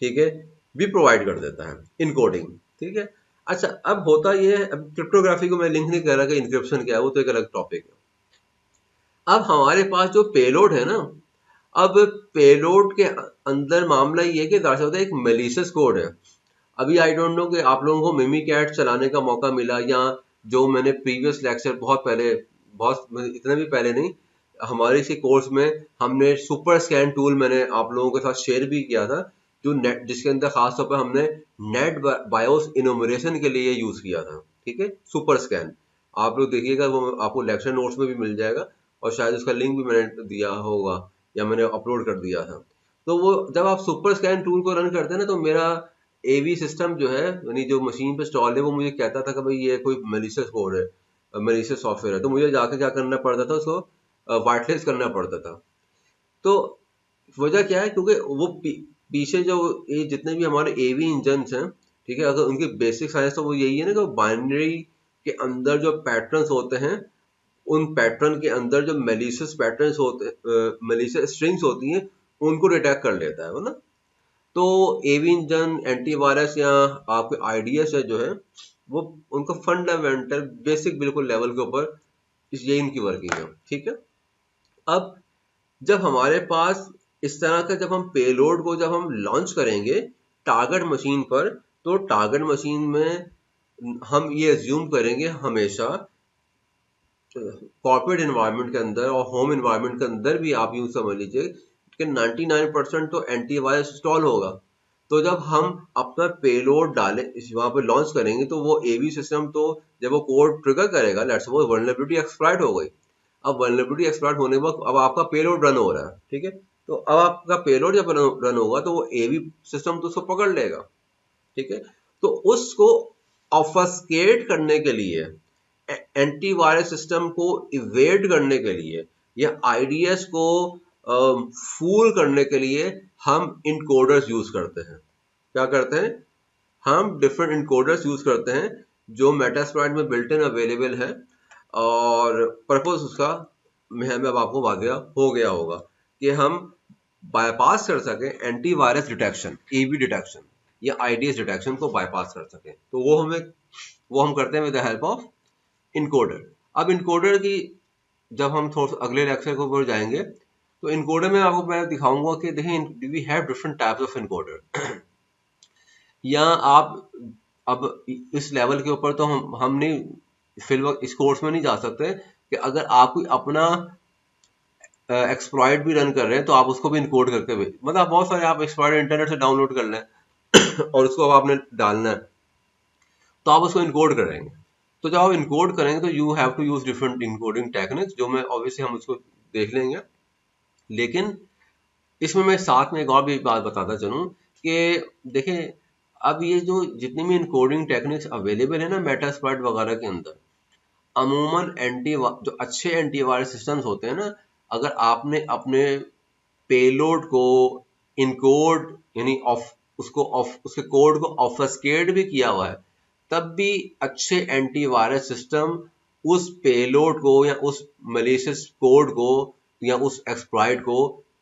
ठीक है, भी प्रोवाइड कर देता है इनकोडिंग, ठीक है। अच्छा, अब होता ये है, अब क्रिप्टोग्राफी को मैं लिंक नहीं कर रहा कि इनक्रिप्शन क्या है, वो तो एक अलग टॉपिक है। अब हमारे पास जो पेलोड है ना, अब पेलोड के अंदर मामला ये है कि दरअसल होता है एक मेलिशियस कोड है। अभी आई डोंट नो कि आप लोगों को मिमीकैट चलाने का मौका मिला, या जो मैंने प्रीवियस लेक्चर बहुत पहले, बहुत इतना भी पहले नहीं, हमारे इसी कोर्स में हमने सुपर स्कैन टूल मैंने आप लोगों के साथ शेयर भी किया था, जो नेट, जिसके अंदर खास तौर पर हमने नेट बायोस इनोमरेशन के लिए यूज किया था, ठीक है, सुपर स्कैन। आप लोग देखिएगा, वो आपको लेक्चर नोट्स में भी मिल जाएगा, और शायद उसका लिंक भी मैंने दिया होगा या मैंने अपलोड कर दिया था। तो वो जब आप सुपर स्कैन टूल को रन करते हैं ना, तो मेरा AV सिस्टम जो है, यानी जो मशीन पे इंस्टॉल है, वो मुझे कहता था कि भाई ये कोई मेलिशियस कोड है, मेलिशियस सॉफ्टवेयर है। तो मुझे जाके क्या करना पड़ता था, उसको वाइटलिस्ट करना पड़ता था। तो वजह क्या है, क्योंकि वो पीछे जो ये जितने भी हमारे AV इंजन हैं, ठीक है, अगर उनकी बेसिक साइंस तो वो यही है ना कि बाइनरी के अंदर जो पैटर्न्स होते हैं, उन पैटर्न के अंदर जो मेलिशियस पैटर्न्स होते, मेलिशियस स्ट्रिंग्स होती हैं, उनको डिटेक्ट कर लेता है वो ना। तो AV इंजन, एंटीवायरस या आपके IDS है जो है, वो उनका फंडामेंटल बेसिक बिल्कुल लेवल के ऊपर यही इनकी वर्किंग है, ठीक है। अब जब हमारे पास इस तरह का, जब हम पेलोड को जब हम लॉन्च करेंगे टारगेट मशीन पर, तो टारगेट मशीन में हम ये एज्यूम करेंगे हमेशा, कॉर्पोरेट एनवायरनमेंट के अंदर और होम एनवायरनमेंट के अंदर भी आप यूं समझ लीजिए कि 99% तो एंटीवायरस इंस्टॉल होगा। तो जब हम अपना पेलोड डालें वहां पे लॉन्च करेंगे, तो वो एवी सिस्टम, तो जब वो कोड ट्रिगर करेगा, लेट्स सपोज वल्नरेबिलिटी एक्सप्लॉइट हो गई। अब वल्नरेबिलिटी एक्सप्लॉइट होने के बाद अब आपका पेलोड रन हो रहा है, ठीक है। तो अब आपका पेलोड जब रन होगा तो वो एवी सिस्टम तो उसको पकड़ लेगा, ठीक है। तो उसको ऑफस्केट करने के लिए, एंटीवायरस सिस्टम को इवेड करने के लिए, या आईडीएस को फूल करने के लिए हम इनकोडर्स यूज करते हैं। क्या करते हैं? हम डिफरेंट इनकोडर्स यूज करते हैं जो मेटास्प्लॉइट में बिल्ट इन अवेलेबल है, और पर्पस उसका हमें अब आपको वादिया हो गया होगा कि हम बाईपास कर सकें एंटीवायरस डिटेक्शन, एवी डिटेक्शन या आईडीएस डिटेक्शन को बाईपास कर सकें। तो वो हम करते हैं with the help of encoder. अब इनकोडर की जब हम थोड़ा अगले लेक्चर के ऊपर जाएंगे, तो इनकोडर में आपको मैं दिखाऊंगा कि देखें we have different types of encoder. या आप अब इस लेवल के ऊपर तो हम नहीं, फिलहाल इस कोर्स में नहीं जा सकते कि अगर आप कोई अपना एक्सप्लॉइट भी रन कर रहे हैं तो आप उसको भी इनकोड करके मतलब बहुत सारे आप एक्सप्लॉइट इंटरनेट से डाउनलोड कर लें और उसको अब आपने डालना है, तो आप उसको इनकोड करेंगे। तो जब आप इनकोड करेंगे तो you have to use different encoding techniques, जो मैं ऑब्वियसली हम उसको देख लेंगे। लेकिन इसमें मैं साथ में एक और भी बात बताता चलूँ कि देखें, अब ये जो जितनी भी इनकोडिंग टेक्निक्स अवेलेबल है ना मेटास्प्लॉइट वगैरह के अंदर, अमूमन जो अच्छे एंटीवायरस सिस्टम्स होते हैं ना, अगर आपने अपने पेलोड को इनकोड यानी ऑफ उसको ऑफ उसके कोड को ऑफस्केट भी किया हुआ है, तब भी अच्छे एंटीवायरस सिस्टम उस पेलोड को या उस मलिशियस कोड को या उस एक्सप्लॉइट को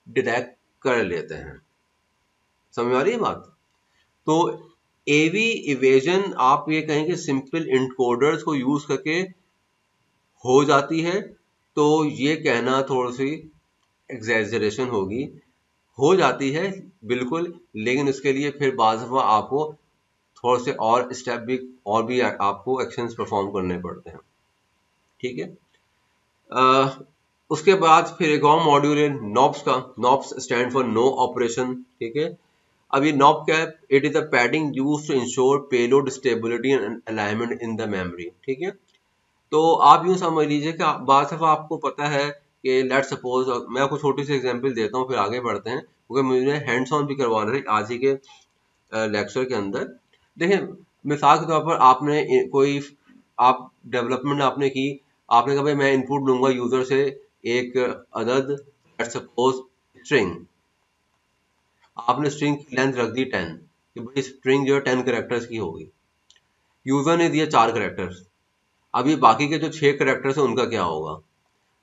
डिटेक्ट कर लेते हैं। समझ आ रही है बात? तो एवी इवेजन आप ये कहें कि सिंपल इनकोडर्स को यूज करके हो जाती है, तो ये कहना थोड़ी सी एग्जैजरेशन होगी। हो जाती है बिल्कुल, लेकिन उसके लिए फिर बाज़ दफ़ा आपको थोड़े से और स्टेप भी और भी आपको एक्शंस परफॉर्म करने पड़ते हैं, ठीक है। उसके बाद फिर एक और मॉड्यूल है नॉब्स का। NOPs stand for no operation, ठीक है। अब ये नॉब क्या है? It is a padding used to ensure payload stability and alignment in the memory, ठीक है। तो आप यूं समझ लीजिए कि बार दफा आपको पता है कि लेट सपोज, मैं आपको छोटी सी एग्जांपल देता हूँ फिर आगे बढ़ते हैं, क्योंकि मुझे हैंड्स ऑन भी करवाना है आज ही के लेक्चर के अंदर। देखें, मिसाल के तौर पर आपने कोई आप डेवलपमेंट आपने की, आपने कहा भाई मैं इनपुट लूंगा यूजर से एक अदद, लेट सपोज स्ट्रिंग। आपने स्ट्रिंग की लेंथ रख दी 10, कि भाई स्ट्रिंग जो है 10 करेक्टर्स की होगी। यूजर ने दिया 4 करेक्टर्स। अभी बाकी के जो 6 करेक्टर्स है उनका क्या होगा?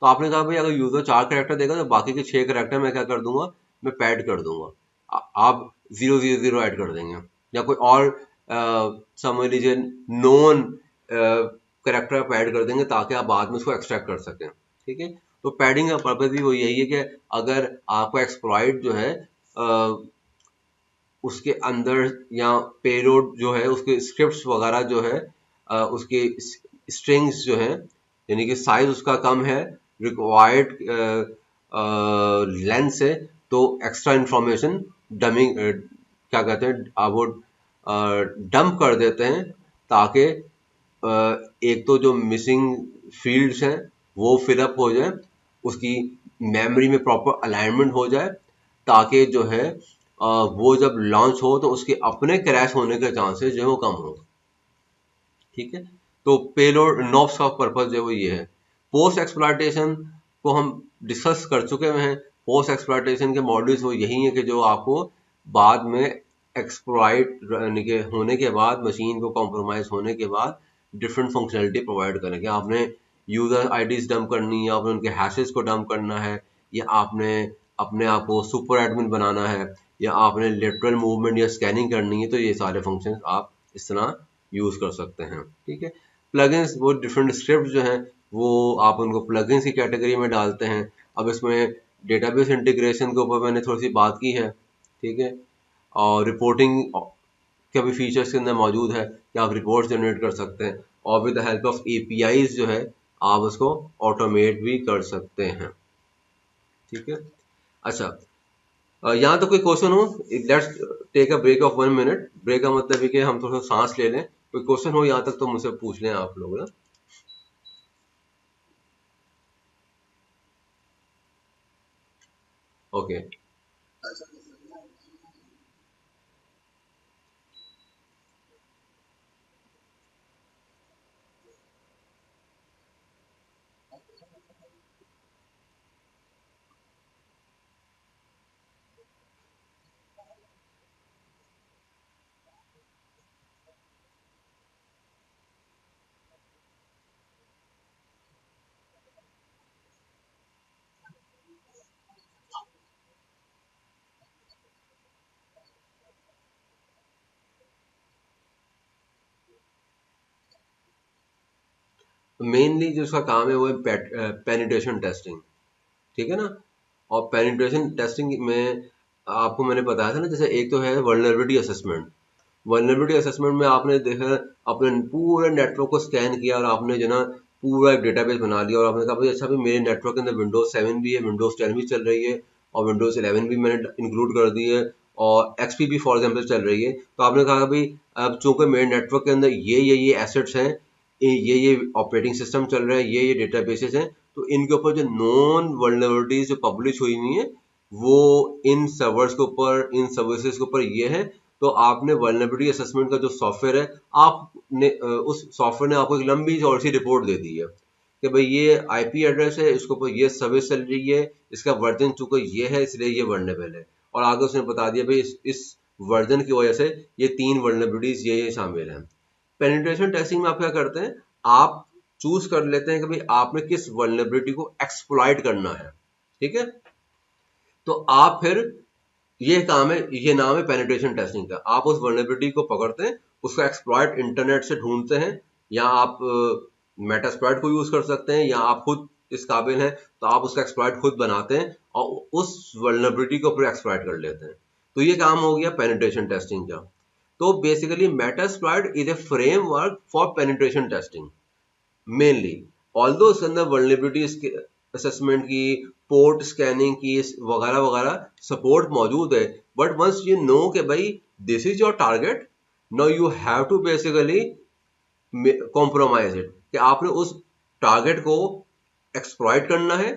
तो आपने कहा भाई अगर यूजर 4 करेक्टर देगा तो बाकी के 6 करेक्टर मैं क्या कर दूंगा, मैं पैड कर दूंगा। आप 000 ऐड कर देंगे, या कोई और समझ लीजिए नॉन करेक्टर आप ऐड कर देंगे ताकि आप बाद में उसको एक्सट्रैक्ट कर सकें, ठीक है। तो पैडिंग का पर्पज भी वो यही है कि अगर आपका एक्सप्लॉइट जो है उसके अंदर या पेलोड जो है उसके स्क्रिप्ट्स वगैरह जो है उसके स्ट्रिंग्स जो है, यानी कि साइज उसका कम है रिक्वायर्ड लेंथ से, तो एक्स्ट्रा इंफॉर्मेशन डमिंग क्या कहते हैं आप वो डंप कर देते हैं, ताकि एक तो जो मिसिंग फील्ड्स हैं वो फिलअप हो जाए, उसकी मेमोरी में प्रॉपर अलाइनमेंट हो जाए, ताकि जो है वो जब लॉन्च हो तो उसके अपने क्रैश होने के चांसेस जो है वो कम हो, ठीक है। तो पेलोड नॉब्स का पर्पज जो है वो ये है। पोस्ट एक्सप्लॉइटेशन को हम डिस्कस कर चुके हैं। पोस्ट एक्सप्लॉइटेशन के मॉड्यूल्स वो यही है कि जो आपको बाद में एक्सप्लॉइट होने के बाद, मशीन को कॉम्प्रोमाइज होने के बाद डिफरेंट फंक्शनलिटी प्रोवाइड करेंगे। आपने यूजर आईडीज डंप करनी है, आपने उनके हैशेस को डंप करना है, या आपने अपने आप को सुपर एडमिन बनाना है, या आपने लेटरल मूवमेंट या स्कैनिंग करनी है, तो ये सारे फंक्शंस आप इस तरह यूज कर सकते हैं, ठीक है। प्लगइन्स वो डिफरेंट स्क्रिप्ट जो हैं वो आप उनको प्लगइन्स की कैटेगरी में डालते हैं। अब इसमें डेटाबेस इंटीग्रेशन के ऊपर मैंने थोड़ी सी बात की है, ठीक है। और रिपोर्टिंग के भी फीचर्स के अंदर मौजूद है कि आप रिपोर्ट जनरेट कर सकते हैं और with the help of APIs जो है आप उसको ऑटोमेट भी कर सकते हैं, ठीक है। अच्छा, यहाँ तो कोई क्वेश्चन हो, let's take a break of 1 minute. Break का मतलब है कि हम थोड़ा सा सांस ले लें। कोई क्वेश्चन हो यहाँ तक तो मुझसे पूछ लें आप लोग ना। ओके। मेनली जो उसका काम है वो है पेनिट्रेशन टेस्टिंग, ठीक है ना। और पेनिट्रेशन टेस्टिंग में आपको मैंने बताया था ना, जैसे एक तो है वर्नरेबिलिटी असेसमेंट। वर्नरेबिलिटी असेसमेंट में आपने देखा, अपने पूरे नेटवर्क को स्कैन किया और आपने जो ना पूरा एक डेटाबेस बना लिया और आपने कहा भाई अच्छा, भी मेरे नेटवर्क के अंदर विंडोज 7 भी है, विंडोज 10 भी चल रही है और विंडोज 11 भी मैंने इंक्लूड कर दी है और एक्सपी भी फॉर एग्जाम्पल चल रही है। तो आपने कहा भाई अब चूंकि मेरे नेटवर्क के अंदर ये एसेट्स हैं, ये ऑपरेटिंग सिस्टम चल रहा है, ये डेटाबेसेस हैं, तो इनके ऊपर जो नॉन वर्नरेबिलिटीज जो पब्लिश हुई हुई है वो इन सर्वर्स के ऊपर, इन सर्विसेज के ऊपर ये है। तो आपने वर्नरेबिलिटी असेसमेंट का जो सॉफ्टवेयर है, आपने उस सॉफ्टवेयर ने आपको एक लंबी और सी रिपोर्ट दे दी है कि भाई ये आईपी एड्रेस है, इसके ऊपर ये सर्विस चल रही है, इसका वर्जन चूंकि ये है इसलिए ये वर्नेबल है। और आगे उसने बता दिया भाई इस वर्जन की वजह से ये 3 वर्नेबिलिटीज ये शामिल हैं। पेनिट्रेशन टेस्टिंग में आप क्या करते हैं, आप चूज कर लेते हैं कि भाई आपने किस वर्नेबिलिटी को एक्सप्लॉइट करना है, ठीक है। तो आप फिर, ये काम है, ये नाम है पेनिट्रेशन टेस्टिंग का। आप उस वर्नेबिलिटी को पकड़ते हैं, उसका एक्सप्लॉइट इंटरनेट से ढूंढते हैं, या आप मेटास्प्लॉइट को यूज कर सकते हैं, या आप खुद इस काबिल हैं तो आप उसका एक्सप्लॉइट खुद बनाते हैं और उस वर्नेबिलिटी को फिर एक्सप्लॉइट कर लेते हैं। तो ये काम हो गया पेनिट्रेशन टेस्टिंग का। तो basically Metasploit is a framework for penetration testing mainly. Although उसके अंदर वर्नेबिलिटी असेसमेंट की, पोर्ट स्कैनिंग की वगैरह वगैरह सपोर्ट मौजूद है, बट वंस यू नो कि भाई this is your target, now you have to basically compromise it, कि आपने उस टारगेट को एक्सप्लॉइट करना है,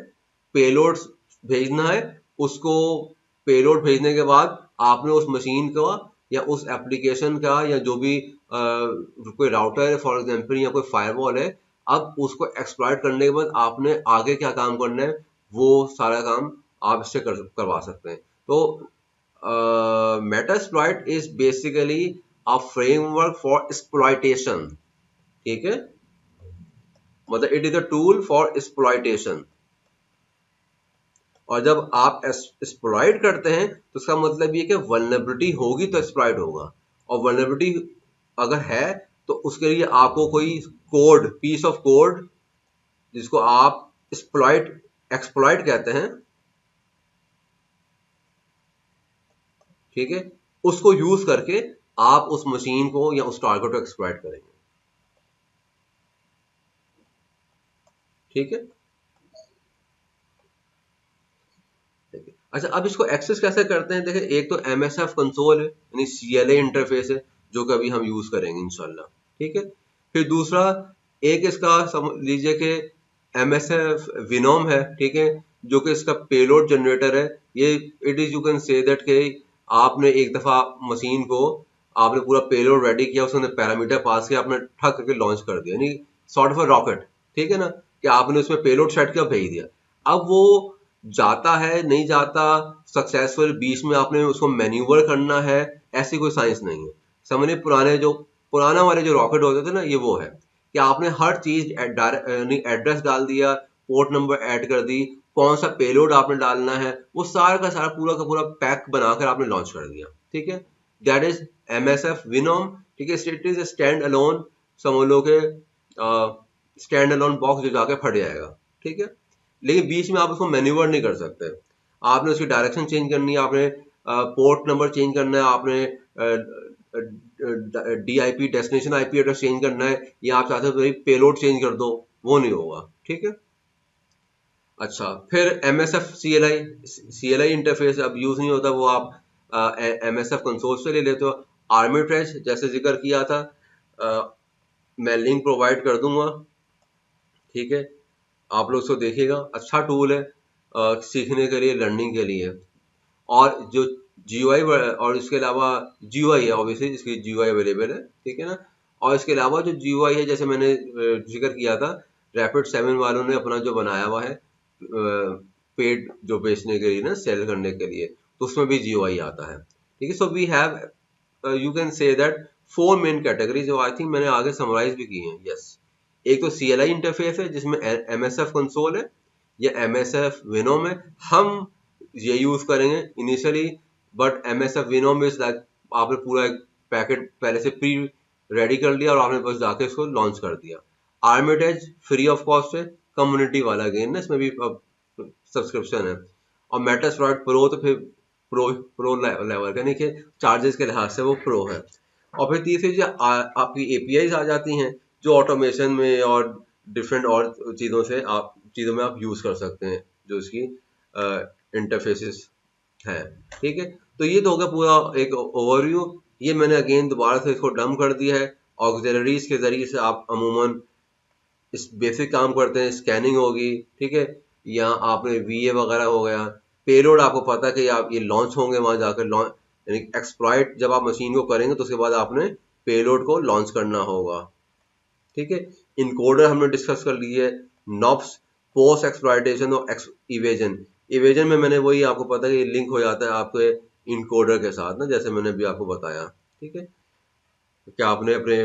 पेलोड्स भेजना है उसको। पेलोड भेजने के बाद आपने उस मशीन का या उस एप्लीकेशन का या जो भी कोई राउटर है फॉर एग्जांपल या कोई फायरवॉल है, अब उसको एक्सप्लॉइट करने के बाद आपने आगे क्या काम करना है वो सारा काम आप इससे करवा सकते हैं। तो Metasploit is basically a framework for exploitation, ठीक है। मतलब it is a tool for exploitation. और जब आप एक्सप्लॉइट करते हैं तो उसका मतलब ये कि वल्नरेबिलिटी होगी तो एक्सप्लॉइट होगा, और वल्नरेबिलिटी अगर है तो उसके लिए आपको कोई कोड, पीस ऑफ कोड, जिसको आप एक्सप्लॉइट कहते हैं, ठीक है, उसको यूज करके आप उस मशीन को या उस टारगेट को एक्सप्लॉइट करेंगे, ठीक है। अच्छा, अब इसको एक्सेस कैसे करते हैं? देखिए, एक तो MSF कंसोल है, यानी CLA इंटरफेस है, जो कि अभी हम यूज करेंगे इंशाल्लाह, ठीक है। फिर दूसरा एक इसका समझ लीजिए कि MSF विनोम है, ठीक है, जो कि इसका पेलोड जनरेटर है। ये it is, you can say that कि आपने एक दफा मशीन को, आपने पूरा पेलोड रेडी किया, उसने पैरामीटर पास किया, आपने ठक करके लॉन्च कर दिया, यानी सॉर्ट ऑफ रॉकेट, ठीक है ना, कि आपने उसमें पेलोड सेट किया, भेज दिया। अब वो जाता है नहीं जाता सक्सेसफुल, बीच में आपने उसको मैन्यूवर करना है, ऐसी कोई साइंस नहीं है। समझे, पुराना वाले जो रॉकेट होते थे ना, ये वो है कि आपने हर चीज एड्रेस डाल दिया, पोर्ट नंबर ऐड कर दी, कौन सा पेलोड आपने डालना है, वो सारा का सारा पूरा का पूरा पैक बनाकर आपने लॉन्च कर दिया, ठीक है। दैट इज MSF विनोम, ठीक है। इट इज स्टैंड अलोन, समझ लो के स्टैंड अलोन बॉक्स जो जाके फट जाएगा, ठीक है। लेकिन बीच में आप उसको मैन्यूवर नहीं कर सकते। आपने उसकी डायरेक्शन चेंज करनी है, आपने पोर्ट नंबर चेंज करना है, आपने DIP destination IP address change करना है, या आप चाहते हो तो पेलोड चेंज कर दो, वो नहीं होगा। ठीक है। अच्छा, फिर MSF CLI इंटरफेस अब यूज नहीं होता, वो आप MSF कंसोल से ले लेते हो। आर्मी ट्रेस जैसे जिक्र किया था, मैं लिंक प्रोवाइड कर दूंगा। ठीक है, आप लोग उसको देखिएगा, अच्छा टूल है सीखने के लिए, लर्निंग के लिए। और जो GUI और इसके अलावा GUI है ऑब्वियसली, जिसकी GUI अवेलेबल है, ठीक है ना। और इसके अलावा जो GUI है, जैसे मैंने जिक्र किया था, Rapid7 वालों ने अपना जो बनाया हुआ है पेड जो बेचने के लिए ना, सेल करने के लिए, तो उसमें भी GUI आता है। ठीक है, so we have you can say that 4 main category, जो आई थिंक मैंने आगे समराइज भी की हैं। यस, एक तो CLI इंटरफेस है जिसमें MSF कंसोल है या MSF विनोम है, हम ये यूज करेंगे initially. But MSF venom is like आपने पूरा एक पैकेट पहले से प्री रेडी कर लिया और आपने बस जाके इसको लॉन्च कर दिया। आर्मिटेज फ्री ऑफ कॉस्ट है, कम्युनिटी वाला गेम है, इसमें भी सब्सक्रिप्शन है। और मेटास्प्लॉइट प्रो तो फिर प्रो लेवल का नहीं, कि चार्जेस के लिहाज से वो प्रो है। और फिर तीसरी जो आपकी APIs आ जाती हैं, जो ऑटोमेशन में और डिफरेंट और चीज़ों में आप यूज़ कर सकते हैं, जो इसकी इंटरफेसेस हैं। ठीक है, तो ये तो हो गया पूरा एक ओवरव्यू। ये मैंने अगेन दोबारा से इसको डंप कर दिया है। ऑक्सिलरीज के ज़रिए से आप अमूमन इस बेसिक काम करते हैं, स्कैनिंग होगी, ठीक है, या आपने VA वगैरह हो गया। पेलोड आपको पता है कि आप ये लॉन्च होंगे वहां जाकर, लॉन्च यानी एक्सप्लॉइट जब आप मशीन को करेंगे तो उसके बाद आपने पेलोड को लॉन्च करना होगा। ठीक है, इनकोडर हमने डिस्कस कर ली है। नॉप्स, पोस्ट एक्सप्लॉइटेशन और इवेजन। इवेजन में मैंने वही आपको पता है कि लिंक हो जाता है आपके इनकोडर के साथ ना, जैसे मैंने भी आपको बताया। ठीक है, क्या आपने अपने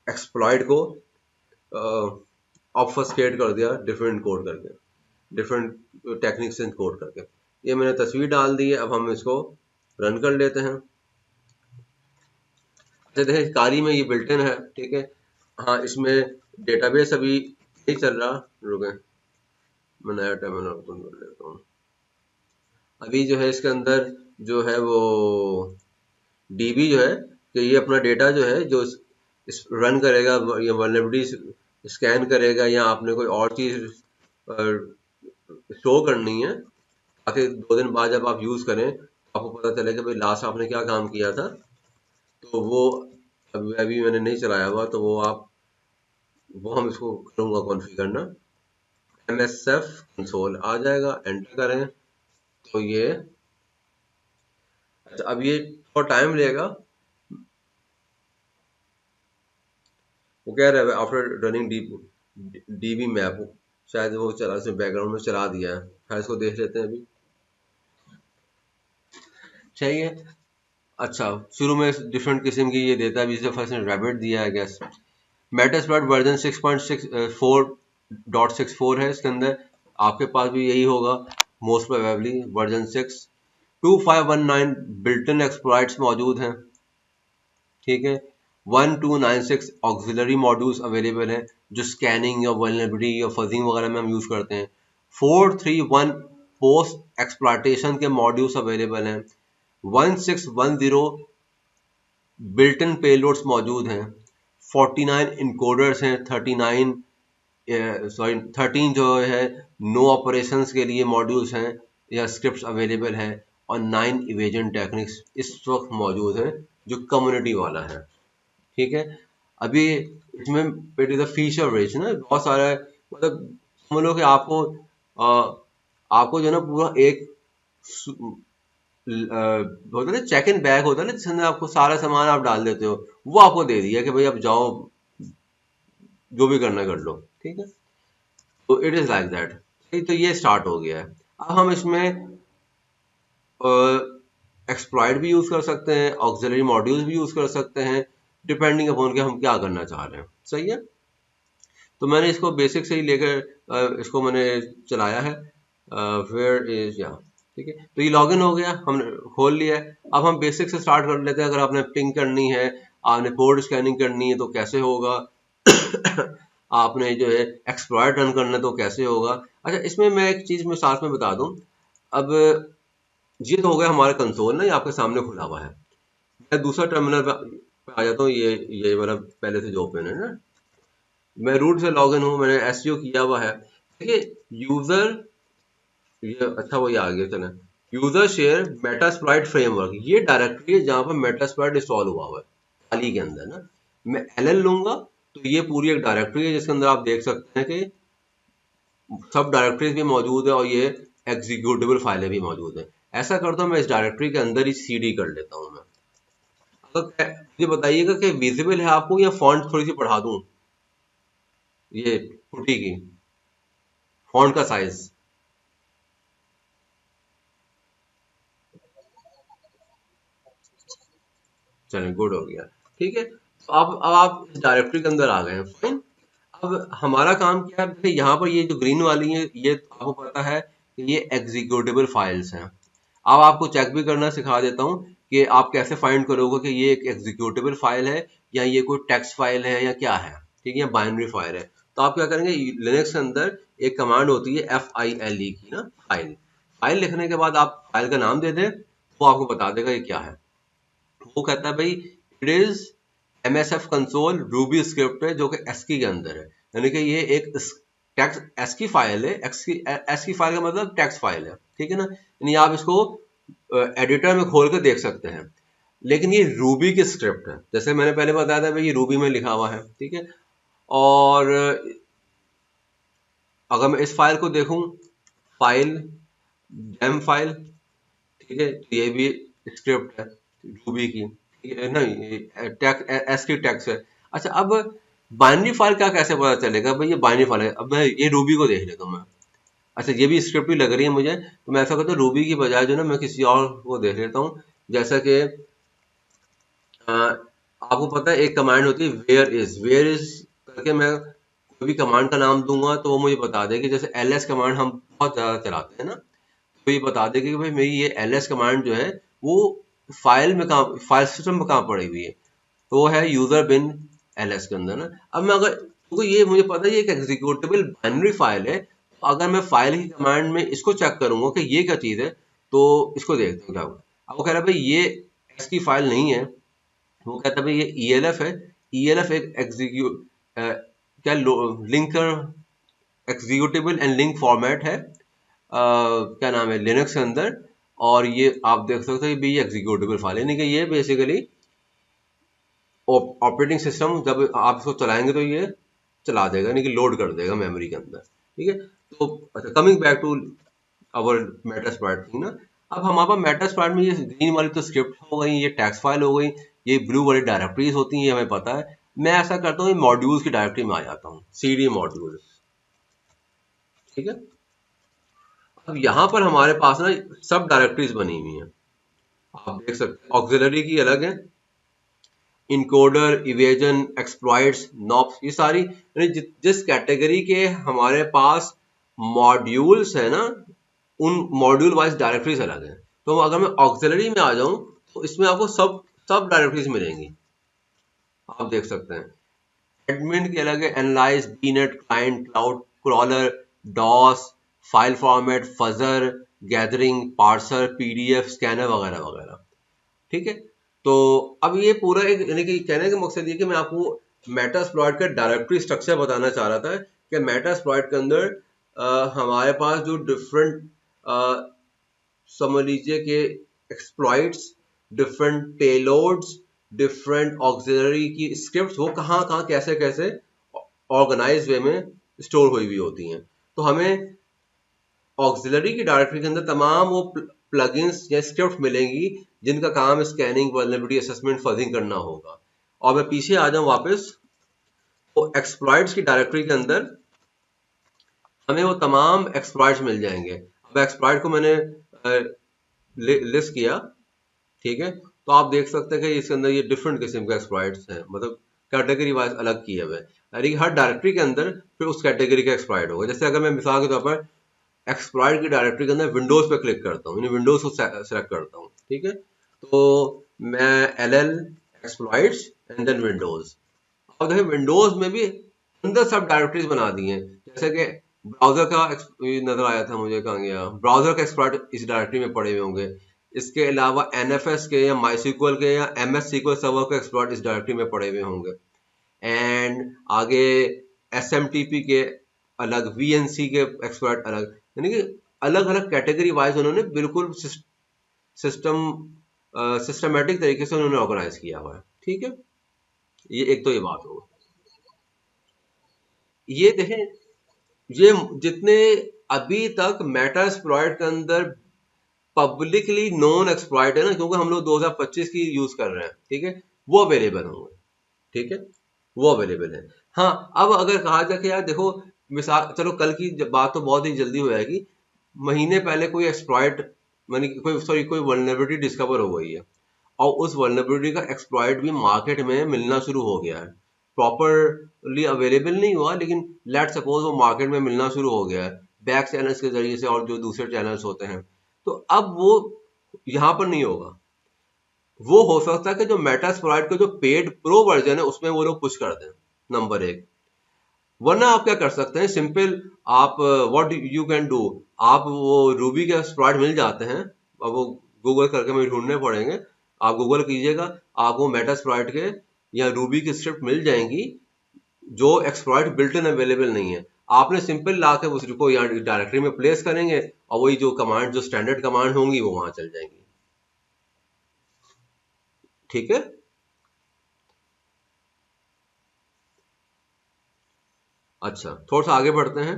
एक्सप्लॉइट को ऑब्फस्केट कर दिया डिफरेंट कोड करके, डिफरेंट टेक्निक से कोड करके। ये मैंने तस्वीर डाल दी है, अब हम इसको रन कर लेते हैं। अच्छा देखिए, कारी में ये बिल्टन है, ठीक है। हाँ, इसमें डेटाबेस अभी नहीं चल रहा, रुके मैं नया टर्मिनल ओपन कर लेता हूँ। अभी जो है इसके अंदर जो है वो DB जो है, कि ये अपना डेटा जो है जो इस रन करेगा, या वल्नरेबिलिटी स्कैन करेगा, या आपने कोई और चीज शो करनी है, ताकि 2 दिन बाद जब आप यूज करें तो आपको पता चले कि भाई लास्ट आपने क्या काम किया था। तो वो अभी मैंने नहीं चलाया हुआ, तो वो हम इसको करूँगा कॉन्फ़िगर करना। MSF कंसोल आ जाएगा, एंटर करें तो ये, अच्छा अब ये थोड़ा टाइम लेगा। वो कह रहा है आफ्टर रनिंग DB मैप, शायद वो चला, इसने बैकग्राउंड में चला दिया है। खैर इसको देख लेते हैं अभी। चाहिए, अच्छा शुरू में डिफरेंट किस्म की ये देता है, अभी इसे फर्स्ट ने रैबिट दिया है गैस। मेटास्प्लॉइट वर्जन 6.4.64 है, इसके अंदर आपके पास भी यही होगा most probably version 6। 2519 built-in exploits मौजूद हैं, ठीक है। 1296 ऑक्सिलरी मॉड्यूल्स अवेलेबल हैं, जो स्कैनिंग या वल्नरेबिलिटी या फजिंग वगैरह में हम यूज करते हैं। 431 पोस्ट एक्सप्लॉइटेशन के मॉड्यूल्स अवेलेबल हैं। 1610 बिल्टन पेलोड्स मौजूद हैं। 49 इनकोडर्स हैं। 13 जो है नो ऑपरेशंस के लिए मॉड्यूल्स हैं या स्क्रिप्ट्स अवेलेबल है। और 9 इवेजन टेक्निक्स इस वक्त मौजूद हैं, जो कम्युनिटी वाला है। ठीक है, अभी इसमें it is a feature rich ना, बहुत सारा है। मतलब समझ लो कि आपको जो है ना पूरा एक होता है ना, चेक इन बैग होता है ना, जिसमें आपको सारा सामान आप डाल देते हो, वो आपको दे दिया कि भाई अब जाओ जो भी करना कर लो। ठीक है, तो इट इज लाइक दैट। तो ये स्टार्ट हो गया है। अब हम इसमें एक्सप्लॉइट भी यूज कर सकते हैं, ऑक्सिलरी मॉड्यूल्स भी यूज कर सकते हैं, डिपेंडिंग अपॉन के हम क्या करना चाह रहे हैं। सही है, तो मैंने इसको बेसिक से ही लेकर इसको मैंने चलाया है। वेयर इज या, ठीक है, तो ये लॉगिन हो गया, हमने खोल लिया है। अब हम बेसिक से स्टार्ट कर लेते हैं। अगर आपने पिंग करनी है, आपने पोर्ट स्कैनिंग करनी है तो कैसे होगा आपने जो है एक्सप्लॉइट रन करना है तो कैसे होगा। अच्छा, इसमें मैं एक चीज में साथ में बता दूं। अब ये तो हो गया हमारा कंसोल ना, ये आपके सामने खुला हुआ है। मैं दूसरा टर्मिनल पे आ जाता हूँ, ये वाला पहले से जो ओपन है ना, मैं रूट से लॉग इन हूँ, मैंने एसईओ किया हुआ है। देखिए यूजर, ये अच्छा वही आ गया, चले यूजर शेयर मेटास्प्लॉइट फ्रेमवर्क, ये डायरेक्टरी है जहाँ पर मेटास्प्लॉइट इंस्टॉल हुआ हुआ है खाली के अंदर ना। मैं एलएल लूंगा तो ये पूरी एक डायरेक्टरी है जिसके अंदर आप देख सकते हैं कि सब डायरेक्टरीज भी मौजूद है और ये एग्जीक्यूटेबल फाइलें भी मौजूद है। ऐसा करता हूँ मैं इस डायरेक्टरी के अंदर ही सीडी कर लेता हूँ मैं। अगर मुझे बताइएगा कि विजिबल है आपको या फॉन्ट थोड़ी सी बढ़ा दूं, ये पुटी की फॉन्ट का साइज। चलें गुड हो गया। ठीक है, तो अब आप इस डायरेक्टरी के अंदर आ गए हैं, फाइन। अब हमारा काम क्या है, देखिए यहाँ पर ये जो ग्रीन वाली है ये आपको पता है कि ये एग्जीक्यूटेबल फाइल्स हैं। अब आपको चेक भी करना सिखा देता हूँ कि आप कैसे फाइंड करोगे कि ये एक एग्जीक्यूटेबल फाइल है या ये कोई टेक्स्ट फाइल है या क्या है। ठीक है, बाइनरी फाइल है। तो आप क्या करेंगे, लिनक्स के अंदर एक कमांड होती है FILE की ना, फाइल। फाइल लिखने के बाद आप फाइल का नाम दे दें, वो आपको बता देगा ये क्या है। वो कहता है भाई it is MSF console Ruby script है जो कि एस्की के अंदर है, यानी कि ये एक टेक्स्ट एस्की फाइल है। एस्की फाइल का मतलब टेक्स्ट फाइल है, ठीक है ना, यानी आप इसको एडिटर में खोल कर देख सकते हैं। लेकिन ये रूबी की स्क्रिप्ट है, जैसे मैंने पहले बताया था भाई ये रूबी में लिखा हुआ है, ठीक है। और अगर मैं इस फाइल को देखूं, फाइल जेम फाइल, ठीक है, तो ये भी स्क्रिप्ट है रूबी की, ठीक है, नहीं एस की टेक्स्ट है। अच्छा, अब बाइनरी फाइल का कैसे पता चलेगा भाई ये बाइनरी फाइल है। अब मैं ये रूबी को देख लेता हूँ मैं। अच्छा, ये भी स्क्रिप्ट ही लग रही है मुझे, तो मैं ऐसा करता हूँ रूबी की बजाय जो ना मैं किसी और को देख लेता हूँ। जैसा कि आपको पता है एक कमांड होती है वेयर इज करके, मैं कोई भी कमांड का नाम दूंगा तो वो मुझे बता देगी। जैसे ls कमांड हम बहुत ज्यादा चलाते हैं ना, तो ये बता देगी कि भाई मेरी ये ls कमांड जो है वो फाइल में कहाँ, फाइल सिस्टम में कहाँ पड़ी हुई है, तो वो है यूजर बिन ls के अंदर ना। अब मैं अगर, क्योंकि ये मुझे पता है ये एक एग्जीक्यूटेबल बाइनरी फाइल है, तो अगर मैं फाइल की कमांड में इसको चेक करूंगा कि ये क्या चीज है, तो इसको देखते हैं क्या होगा। अब वो कह रहा है भाई ये एस की फाइल नहीं है, वो कहता है भाई ये ELF है। ELF एक एग्जीक्यूट क्या linker executable and link format है, क्या नाम है लिनक्स के अंदर। और ये आप देख सकते हो कि ये एग्जीक्यूटेबल फाइल है, यानी कि ये बेसिकली ऑपरेटिंग सिस्टम जब आप इसको चलाएंगे तो ये चला देगा, यानी कि लोड कर देगा मेमोरी के अंदर। ठीक है, तो अच्छा, coming back to our Metasploit थी ना। अब हमारे पास मेटास्प्लॉइट में ये ग्रीन वाली तो स्क्रिप्ट हो गई, ये टेक्स्ट फाइल हो गई, ये ब्लू वाली डायरेक्टरीज होती हैं, ये हमें पता है। मैं ऐसा करता हूँ मॉड्यूल्स की डायरेक्टरी में आ जाता हूँ, CD मॉड्यूल्स। ठीक है, अब यहाँ पर हमारे पास ना सब डायरेक्टरीज बनी हुई हैं, आप देख सकते हैं। ऑक्सिलरी की अलग है, इनकोडर, इवेजन, एक्सप्लॉइट्स, नॉप्स, ये सारी यानी जिस कैटेगरी के हमारे पास मॉड्यूल्स है ना, उन मॉड्यूल वाइज डायरेक्टरीज अलग है। तो अगर मैं ऑक्सिलरी में आ जाऊं तो इसमें आपको सब सब डायरेक्टरीज मिलेंगी, आप देख सकते हैं। एडमिन की अलग है, analyse, BNAT, client, cloud crawler, DOS, file format, fuzzer, gathering, parser, PDF, scanner वगैरह वगैरह। ठीक है, तो अब ये पूरा एक, यानी कि कहने का मकसद ये कि मैं आपको मेटास्प्लॉइट का डायरेक्टरी स्ट्रक्चर बताना चाह रहा था कि मेटास्प्लॉइट के अंदर हमारे पास जो डिफरेंट, समझ लीजिए कि exploits, different payloads, different auxiliary की स्क्रिप्ट्स, वो कहाँ कहाँ कैसे कैसे ऑर्गेनाइज वे में स्टोर हुई हुई होती हैं। तो हमें ऑक्सिलरी की डायरेक्टरी के अंदर तमाम वो प्लगइन्स या स्क्रिप्ट मिलेंगी जिनका काम स्कैनिंग, वल्नरेबिलिटी असेसमेंट, फजिंग करना होगा। और मैं पीछे आ जाऊं वापस, तो एक्सप्लॉइट्स की डायरेक्टरी के अंदर हमें वो तमाम एक्सप्लॉइट्स मिल जाएंगे। अब एक्सप्लॉइट को मैंने लिस्ट किया, ठीक है, तो आप देख सकते हैं कि इसके अंदर ये डिफरेंट किस्म के एक्सप्लॉइट्स हैं, मतलब कैटेगरी वाइज अलग किए हुए हैं, यानी कि हर डायरेक्टरी के अंदर फिर उस कैटेगरी का एक्सप्लॉइट होगा। जैसे अगर मैं मिसाल के तौर पर एक्सप्लॉइट की डायरेक्टरी के अंदर विंडोज पे क्लिक करता हूँ, यानी विंडोज को सेलेक्ट करता हूँ, ठीक है, तो मैं LL exploits and then Windows. और देखिए विंडोज में भी अंदर सब डायरेक्टरीज बना दी हैं, जैसे कि ब्राउजर का ये नजर आया था मुझे, कहाँ गया, ब्राउजर का एक्सप्लॉइट इस डायरेक्टरी में पड़े हुए होंगे। इसके अलावा NFS के या MySQL के या MS SQL सर्वर के एक्सप्लॉइट इस डायरेक्टरी में पड़े हुए होंगे। एंड आगे SMTP के अलग, VNC के एक्सप्लॉइट अलग, यानी कि अलग अलग कैटेगरी वाइज उन्होंने बिल्कुल सिस्टमेटिक तरीके से उन्होंने ऑर्गेनाइज किया हुआ है। ठीक है, ये एक तो ये बात होगा। ये देखें, ये जितने अभी तक मेटा एक्सप्लॉइट के अंदर पब्लिकली नोन एक्सप्लॉइट है ना, क्योंकि हम लोग 2025 की यूज कर रहे हैं, ठीक है, वो अवेलेबल होंगे। ठीक है, वो अवेलेबल है। हाँ, अब अगर कहा जाए कि यार देखो, मिसाल, चलो कल की बात तो बहुत ही जल्दी हो जाएगी, महीने पहले कोई एक्सप्लॉइट, मानी कोई, सॉरी, कोई वल्नरेबिलिटी डिस्कवर हो गई है और उस वल्नरेबिलिटी का एक्सप्लॉइट भी मार्केट में मिलना शुरू हो गया है। प्रॉपरली अवेलेबल नहीं हुआ, लेकिन लेट सपोज वो मार्केट में मिलना शुरू हो गया है बैक चैनल्स के जरिए से और जो दूसरे चैनल्स होते हैं, तो अब वो यहाँ पर नहीं होगा। वो हो सकता है कि जो मेटा एक्सप्लॉइट का जो पेड प्रो वर्जन है उसमें वो लोग पुश कर दें, नंबर एक। वरना आप क्या कर सकते हैं, सिंपल, आप व्हाट यू कैन डू, आप वो रूबी के एक्सप्लॉइट मिल जाते हैं, अब वो गूगल करके मुझे ढूंढने पड़ेंगे, आप गूगल कीजिएगा, आपको मेटा एक्सप्लॉइट के या रूबी की स्क्रिप्ट मिल जाएंगी जो एक्सप्लॉइट बिल्ट इन अवेलेबल नहीं है। आपने सिंपल ला के उसको यहाँ डायरेक्टरी में प्लेस करेंगे और वही जो कमांड, जो स्टैंडर्ड कमांड होंगी वो वहां चल जाएंगी। ठीक है, अच्छा, थोड़ा सा आगे बढ़ते हैं।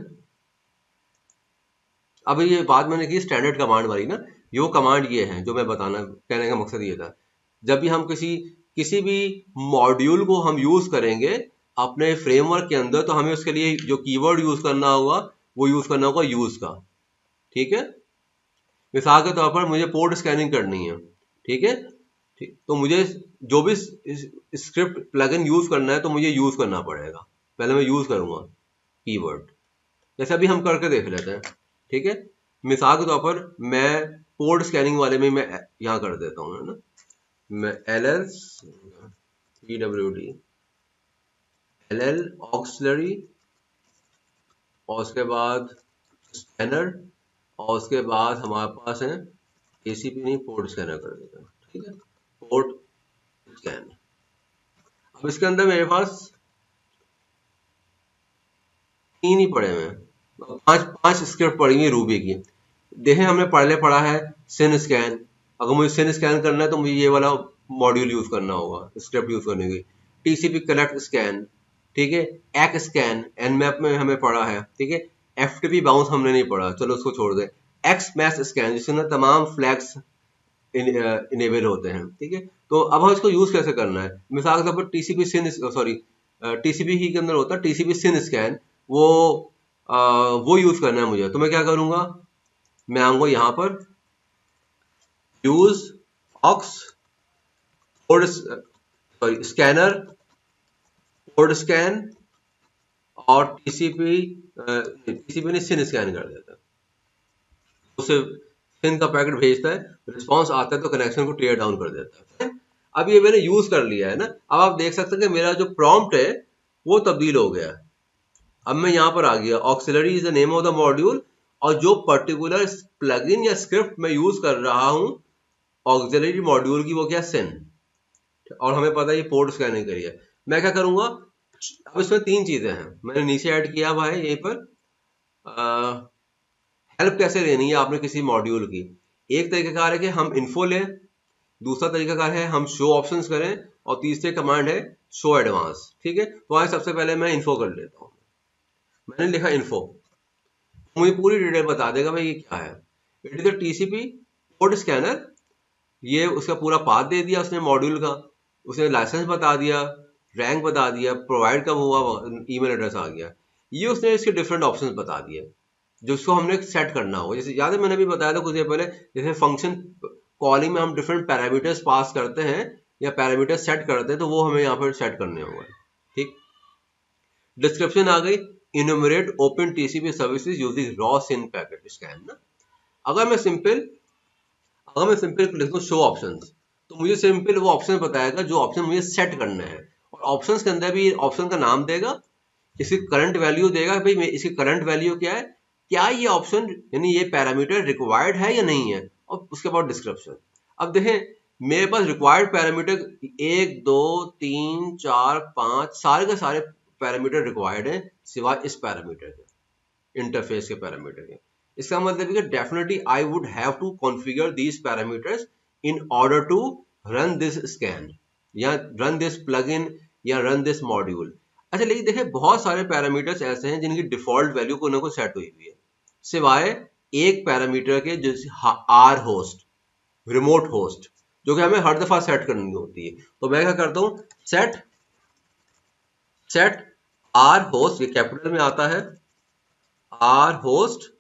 अब ये बात मैंने की स्टैंडर्ड कमांड वाली ना, यो कमांड ये है जो मैं बताना, कहने का मकसद ये था, जब भी हम किसी भी मॉड्यूल को हम यूज करेंगे अपने फ्रेमवर्क के अंदर, तो हमें उसके लिए जो कीवर्ड यूज करना होगा वो यूज करना होगा यूज का। ठीक है, मिसाल के तौर पर मुझे पोर्ट स्कैनिंग करनी है, ठीक है, ठीक, तो मुझे जो भी स्क्रिप्ट प्लगइन यूज करना है तो मुझे यूज करना पड़ेगा, पहले मैं यूज करूंगा कीवर्ड, जैसे अभी हम करके देख लेते हैं। ठीक है, मिसाल के तौर पर मैं पोर्ट स्कैनिंग वाले में मैं यहाँ कर देता हूँ, है ना, मैं LL ऑक्सिलरी और उसके बाद स्कैनर और उसके बाद हमारे पास है ACP, नहीं, पोर्ट स्कैनर कर देता हूँ। ठीक है, पोर्ट स्कैन। अब इसके अंदर मेरे पास तीन ही पड़े हुए हैं, पांच पांच स्क्रिप्ट पड़ी हुई रूबी की। देखें, हमने पहले पढ़ा है सिन स्कैन, अगर मुझे सिन स्कैन करना है तो मुझे ये वाला मॉड्यूल यूज करना होगा, स्क्रिप्ट यूज करने की। TCP कलेक्ट स्कैन, ठीक है, एक स्कैन nmap में हमें पढ़ा है, ठीक है। FTP बाउंस हमने नहीं पढ़ा, चलो उसको छोड़ दें। एक्स मैस स्कैन, जिसमें तमाम फ्लैग्स इनेबल होते हैं, ठीक है। तो अब हम इसको यूज कैसे करना है, मिसाल के तौर पर TCP सिन, सॉरी, TCP ही के अंदर होता है TCP सिन स्कैन, वो वो यूज करना है मुझे, तो मैं क्या करूंगा, मैं आऊंगा यहाँ पर use aux port, sorry, scanner port scan और TCP ने सिन स्कैन कर देता है, उसे सिन का पैकेट भेजता है, रिस्पांस आता है तो कनेक्शन को टीयर डाउन कर देता है। अब ये मैंने यूज कर लिया है ना, अब आप देख सकते हैं कि मेरा जो प्रॉम्प्ट है वो तब्दील हो गया है। अब मैं यहाँ पर आ गया, auxiliary is the name of the module, और जो पर्टिकुलर प्लगइन या स्क्रिप्ट मैं यूज कर रहा हूँ ऑक्सिलरी मॉड्यूल की, वो क्या, सिन, और हमें पता है ये पोर्ट स्कैनिंग करी है। मैं क्या करूंगा, अब इसमें तीन चीजें हैं, मैंने नीचे ऐड किया हुआ है यहीं पर, हेल्प कैसे लेनी है आपने किसी मॉड्यूल की। एक तरीकाकार है कि हम इन्फो लें, दूसरा तरीकाकार है हम शो ऑप्शंस करें, और तीसरी कमांड है शो एडवांस। ठीक है, तो आज सबसे पहले मैं इन्फो कर लेता हूँ। मैंने लिखा इन्फो, मुझे पूरी डिटेल बता देगा भाई ये क्या है। It is TCP port scanner, ये उसका पूरा पाथ दे दिया उसने मॉड्यूल का, उसने लाइसेंस बता दिया, रैंक बता दिया, प्रोवाइड कब हुआ, ईमेल एड्रेस आ गया, ये उसने इसके डिफरेंट ऑप्शंस बता दिए जिसको हमने सेट करना होगा। जैसे याद है मैंने भी बताया था कुछ देर पहले, जैसे फंक्शन कॉलिंग में हम डिफरेंट पैरामीटर्स पास करते हैं या पैरामीटर्स सेट करते हैं, तो वो हमें यहाँ पर सेट करने होंगे। ठीक, डिस्क्रिप्शन आ गई, enumerate open TCP services using raw SYN packet scan ना। अगर मैं सिंपल लिख दूं शो ऑप्शंस, तो मुझे सिंपल वो ऑप्शन बताएगा जो ऑप्शन मुझे सेट करना है, और ऑप्शंस के अंदर भी ऑप्शन का नाम देगा, इसकी करंट वैल्यू देगा, भाई इसकी करंट वैल्यू क्या है, क्या ये ऑप्शन यानी ये पैरामीटर रिक्वायर्ड है या नहीं है, और उसके बाद डिस्क्रिप्शन। अब देखें मेरे पास रिक्वायर्ड पैरामीटर 1 2 3 4 5 सारे के सारे पैरामीटर रिक्वायर्ड हैं सिवाय इस पैरामीटर के, इंटरफेस के पैरामीटर के। इसका मतलब है कि definitely I would have to configure these parameters in order to run this scan या रन दिस प्लगइन या रन दिस मॉड्यूल। अच्छा लेकिन देखिए बहुत सारे पैरामीटर्स ऐसे हैं जिनकी डिफॉल्ट वैल्यू को ना को सेट हुई हुई है सिवाय एक पैरामीटर के जो आर होस्ट, रिमोट होस्ट, जो कि हमें हर दफा सेट करनी होती है। तो मैं क्या करता हूं, सेट आर होस्ट, ये कैपिटल में आता है आर होस्ट,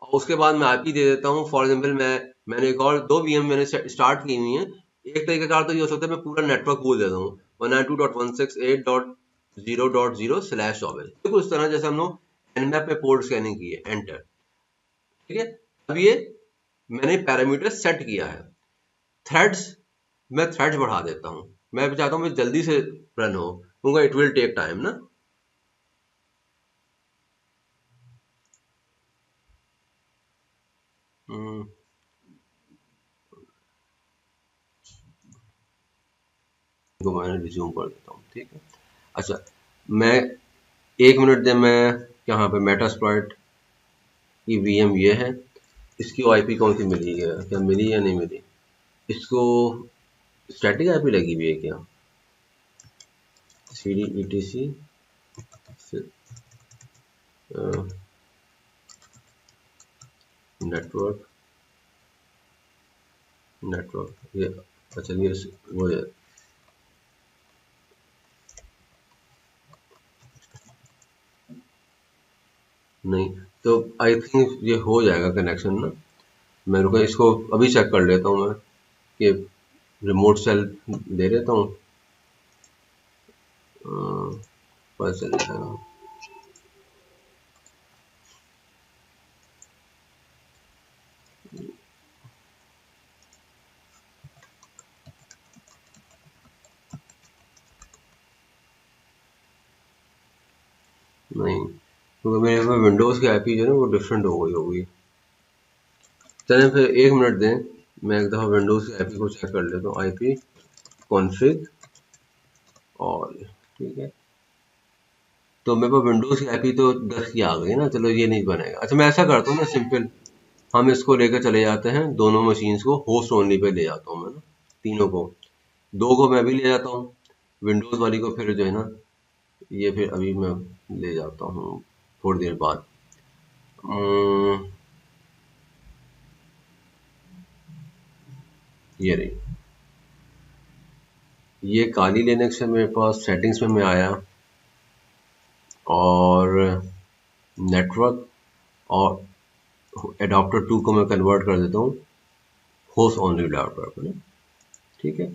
और उसके बाद मैं आईपी दे देता हूं। फॉर एग्जांपल मैंने एक और 2 वीएम मैंने स्टार्ट की हुई है। एक तरीके का तो ये हो सकता है मैं पूरा नेटवर्क पूल देता हूं 192.168.0.0/24, देखो इस तरह जैसे हम लोग एनमैप पे पोर्ट स्कैनिंग की है, एंटर। ठीक है, अब ये मैंने पैरामीटर सेट किया है। थ्रेड्स, मैं थ्रेड्स बढ़ा देता हूं, मैं चाहता हूं जल्दी से रन हो क्योंकि इट विल टेक टाइम ना। इनको मैं रिज्यूम कर देता हूँ, ठीक है। अच्छा मैं 1 मिनट दे, मैं यहाँ पे मेटास्प्लॉइट की वीएम ये है, इसकी आईपी कौन सी मिली है, क्या मिली या नहीं मिली, इसको स्टैटिक आईपी लगी हुई है क्या, C D E T C network ये, अच्छा ये वो है, नहीं तो आई थिंक ये हो जाएगा कनेक्शन ना। मैं रुका इसको अभी चेक कर लेता हूँ मैं कि रिमोट सेल दे देता हूँ, पता चल जाएगा। नहीं क्योंकि मेरे पास विंडोज़ की आईपी जो है ना वो डिफरेंट हो गई होगी। चलें फिर 1 मिनट दें, मैं एक दफ़ा विंडोज़ की आईपी को चेक कर लेता हूँ, आईपी कॉन्फ़िग और ठीक है। तो मेरे पास विंडोज़ की आईपी तो 10 की आ गई ना, चलो ये नहीं बनेगा। अच्छा मैं ऐसा करता हूँ ना, सिंपल हम इसको लेकर चले जाते हैं, दोनों मशीन्स को होस्ट ओनली पे ले जाता हूँ मैं ना, तीनों को, 2 को मैं भी ले जाता हूँ, विंडोज़ वाली को फिर जो है ना ये फिर अभी मैं ले जाता हूँ थोड़ी देर बाद। ये रही, ये काली लिनक्स है मेरे पास। सेटिंग्स में मैं आया और नेटवर्क और एडाप्टर 2 को मैं कन्वर्ट कर देता हूँ होस्ट ओनली एडाप्टर पर, ठीक है,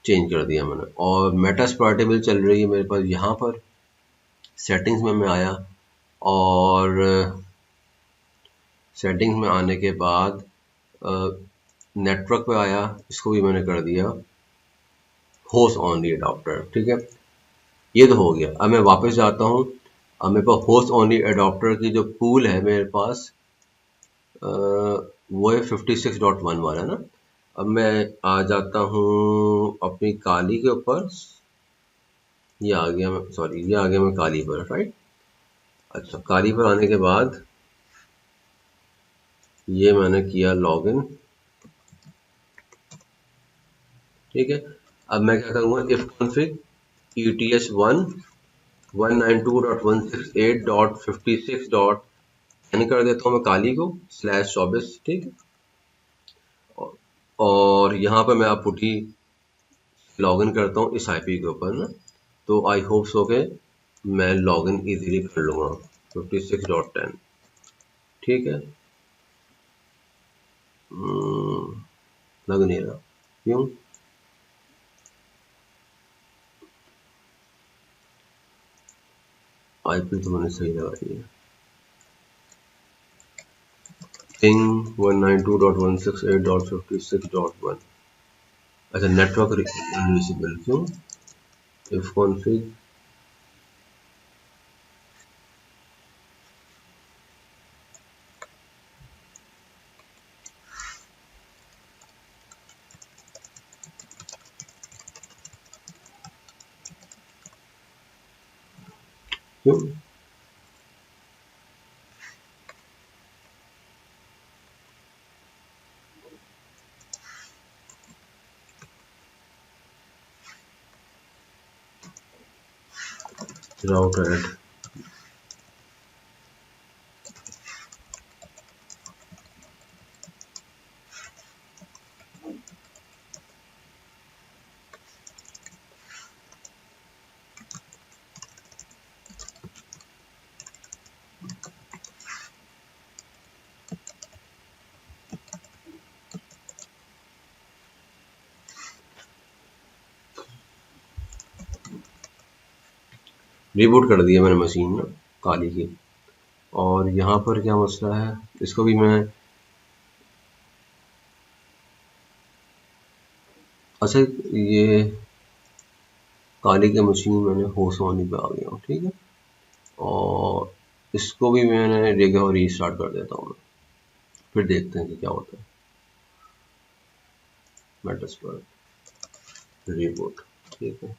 चेंज कर दिया मैंने। और मेटास्प्लॉइटेबल चल रही है मेरे पास यहाँ पर। सेटिंग्स में मैं आया और सेटिंग्स में आने के बाद नेटवर्क पे आया, इसको भी मैंने कर दिया होस्ट ओनली एडाप्टर, ठीक है। ये तो हो गया। अब मैं वापस जाता हूँ, अब मेरे पास होस्ट ओनली एडाप्टर की जो पूल है मेरे पास वो है 56.1 वाला ना। अब मैं आ जाता हूँ अपनी काली के ऊपर, ये आ गया मैं, सॉरी ये आ गया मैं काली पर, राइट। अच्छा काली पर आने के बाद ये मैंने किया लॉगिन, ठीक है। अब मैं क्या करूँगा, इफ कॉन्फिग ETH1 192.168.56. कर देता हूँ मैं काली को /24, ठीक है। और यहाँ पर मैं आप पुटी लॉगिन करता हूँ इस आईपी के ऊपर ना, तो आई होप सो के मैं लॉगिन इजीली कर लूँगा 56.10, ठीक है। लग नहीं रहा, क्यों? आईपी तो मैंने सही लगाई है, थिंग 192.168.56.1। अच्छा नेटवर्क इनविजिबल क्यों, इफ कॉन्फिग क्यों? राउट ऐड रिबूट कर दिया मैंने मशीन ना काली की। और यहाँ पर क्या मसला है, इसको भी मैं, अच्छा ये काली की मशीन मैंने होस्ट वाली पे आ गया हूँ, ठीक है। और इसको भी मैंने जगह रीस्टार्ट कर देता हूँ, फिर देखते हैं कि क्या होता है। मेटास्प्लॉइट रिबूट, ठीक है।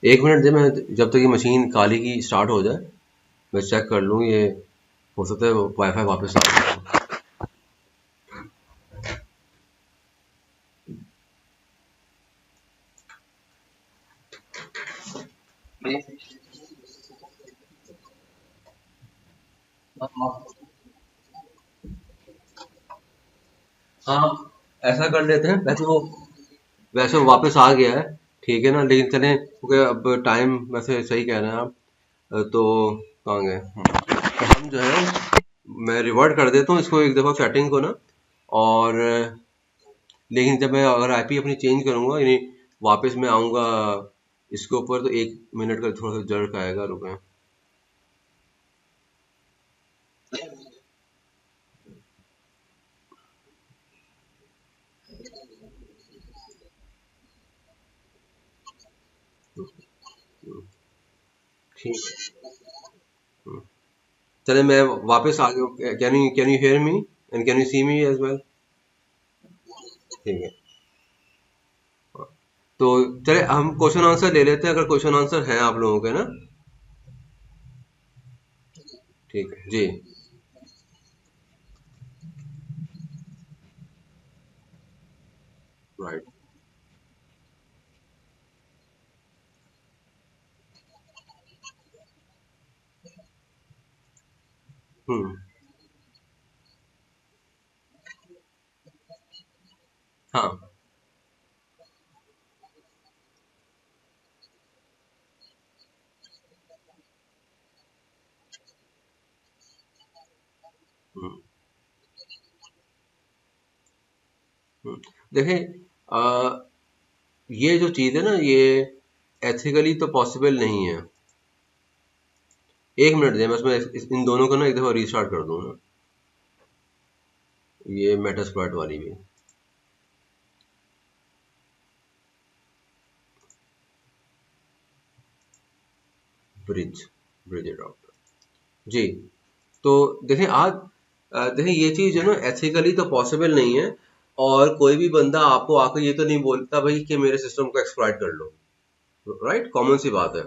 एक मिनट दे, मैं जब तक ये मशीन काली की स्टार्ट हो जाए मैं चेक कर लूँ, ये हो सकता है वाईफाई वापस आ जाए। हाँ, ऐसा कर लेते हैं। वैसे वो वापस आ गया है, ठीक है ना, लेकिन चलें क्योंकि अब टाइम, वैसे सही कह रहे हैं आप। तो कहाँ गए तो हम जो है, मैं रिवर्ट कर देता हूँ इसको एक दफ़ा सेटिंग को ना। और लेकिन जब मैं अगर आईपी अपनी चेंज करूँगा, यानी वापस मैं आऊँगा इसके ऊपर, तो 1 मिनट का थोड़ा सा जर्क आएगा, रुके। ठीक है, चले मैं वापस आ गया हूँ। Can you hear me and can you see me as well? ठीक है। तो चले हम क्वेश्चन आंसर ले लेते हैं, अगर क्वेश्चन आंसर है आप लोगों के ना। ठीक है जी। राइट। हम्म। हाँ। हम्म। देखें, ये जो चीज़ है ना, ये एथिकली तो पॉसिबल नहीं है। 1 मिनट दें बस, मैं इन दोनों को ना एक दफ़ा रीस्टार्ट कर दूँ ना, ये मेटास्प्लॉइट वाली भी। ब्रिज ब्रिज एडॉप्टर जी। तो देखें आज, देखें ये चीज़ जो है ना, एथिकली तो पॉसिबल नहीं है। और कोई भी बंदा आपको आकर ये तो नहीं बोलता भाई कि मेरे सिस्टम को एक्सप्लॉइट कर लो। राइट, कॉमन सी बात है।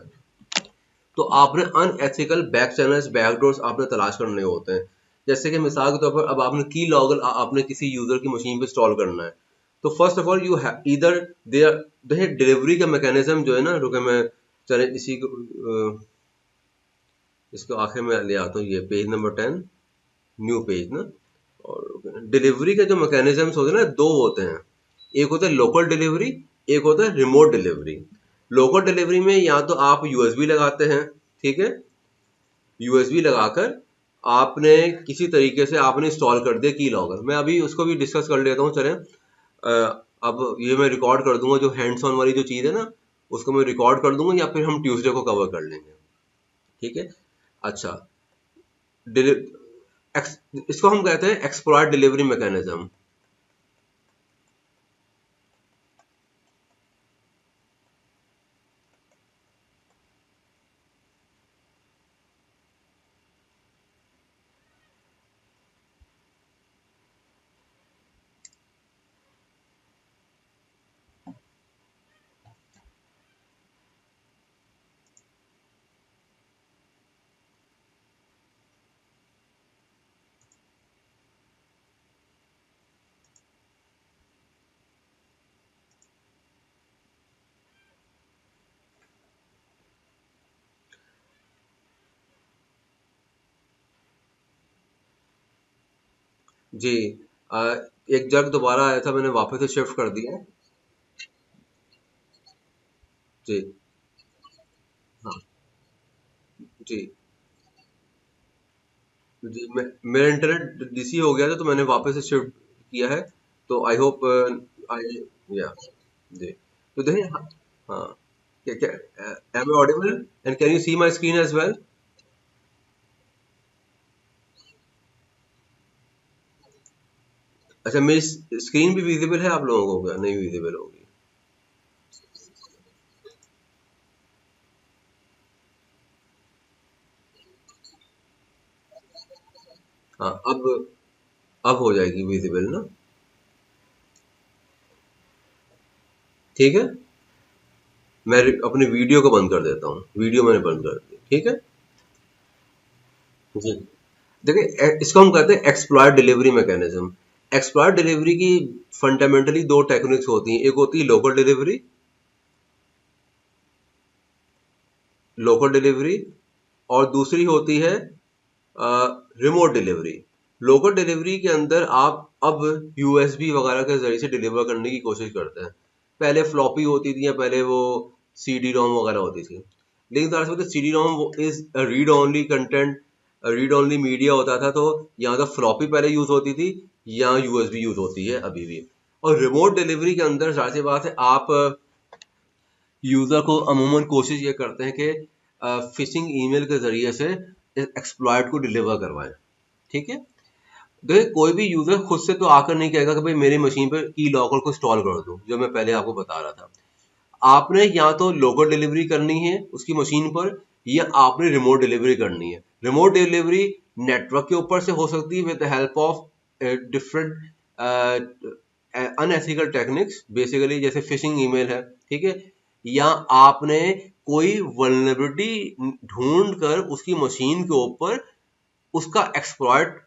तो आपने अनएथिकल बैक चैनल्स, बैकडोर्स आपने तलाश करने होते हैं। जैसे कि मिसाल के तौर पर, अब आपने की लॉगर आपने किसी यूजर की मशीन पे इंस्टॉल करना है, तो फर्स्ट ऑफ ऑल यू इधर दे डिलीवरी का मैकेनिज्म जो है ना, रुके मैं चले इसी को इसको आखिर में ले आता हूँ, ये पेज नंबर 10, न्यू पेज ना। और डिलीवरी के जो मैकेनिज्म्स होते हैं ना, दो होते हैं। एक होता है लोकल डिलीवरी, एक होता है रिमोट डिलीवरी। लोकल डिलीवरी में या तो आप यूएसबी लगाते हैं, ठीक है, यूएसबी लगाकर आपने किसी तरीके से आपने इंस्टॉल कर दिया की लॉगर। मैं अभी उसको भी डिस्कस कर लेता हूँ, चलें। अब ये मैं रिकॉर्ड कर दूंगा, जो हैंड्स ऑन वाली जो चीज़ है ना, उसको मैं रिकॉर्ड कर दूंगा, या फिर हम ट्यूसडे को कवर कर लेंगे, ठीक है। अच्छा, इसको हम कहते हैं एक्सप्लॉइट डिलीवरी मैकेनिज्म। जी, एक जग दोबारा आया था, मैंने वापस से शिफ्ट कर दिया। जी, हाँ, जी, जी, मेरा इंटरनेट डीसी हो गया था, तो मैंने वापस से शिफ्ट किया है। तो आई होप, आई, या, जी, तो देखिए, हाँ, हाँ, क्या क्या am I audible and can you see my screen as well? अच्छा, मेरी स्क्रीन भी विजिबल है आप लोगों को, क्या नहीं विजिबल होगी? हाँ, अब हो जाएगी विजिबल ना, ठीक है। मैं अपनी वीडियो को बंद कर देता हूँ, वीडियो मैंने बंद कर दी, ठीक है। जी, देखिए, इसको हम कहते हैं exploit delivery mechanism. Exploit delivery की फंडामेंटली दो टेक्निक्स होती हैं। एक होती है लोकल डिलीवरी, लोकल डिलीवरी, और दूसरी होती है रिमोट डिलीवरी। लोकल डिलीवरी के अंदर आप अब यूएसबी वगैरह के जरिए से डिलीवर करने की कोशिश करते हैं। पहले फ्लॉपी होती थी, या पहले वो सीडी रोम वगैरह होती थी। लेकिन दरअसल CD ROM is read only content, read only media होता था। तो यहाँ तो फ्लॉपी पहले यूज होती थी, या यूएसबी यूज होती है अभी भी। और रिमोट डिलीवरी के अंदर जाहिर सी बात है, आप यूजर को अमूमन कोशिश ये करते हैं कि फिशिंग ईमेल के जरिए से एक्सप्लॉइट को डिलीवर करवाएं, ठीक है। देखिए, कोई भी यूजर खुद से तो आकर नहीं कहेगा कि भाई मेरी मशीन पर की लॉकर को इंस्टॉल कर दो, जो मैं पहले आपको बता रहा था। आपने या तो लोकल डिलीवरी करनी है उसकी मशीन पर, या आपने रिमोट डिलीवरी करनी है। रिमोट डिलीवरी नेटवर्क के ऊपर से हो सकती है with the help of different unethical techniques, basically जैसे फिशिंग ईमेल है, ठीक है। या आपने कोई वल्नरेबिलिटी ढूंढ कर उसकी मशीन के ऊपर उसका एक्सप्लॉइट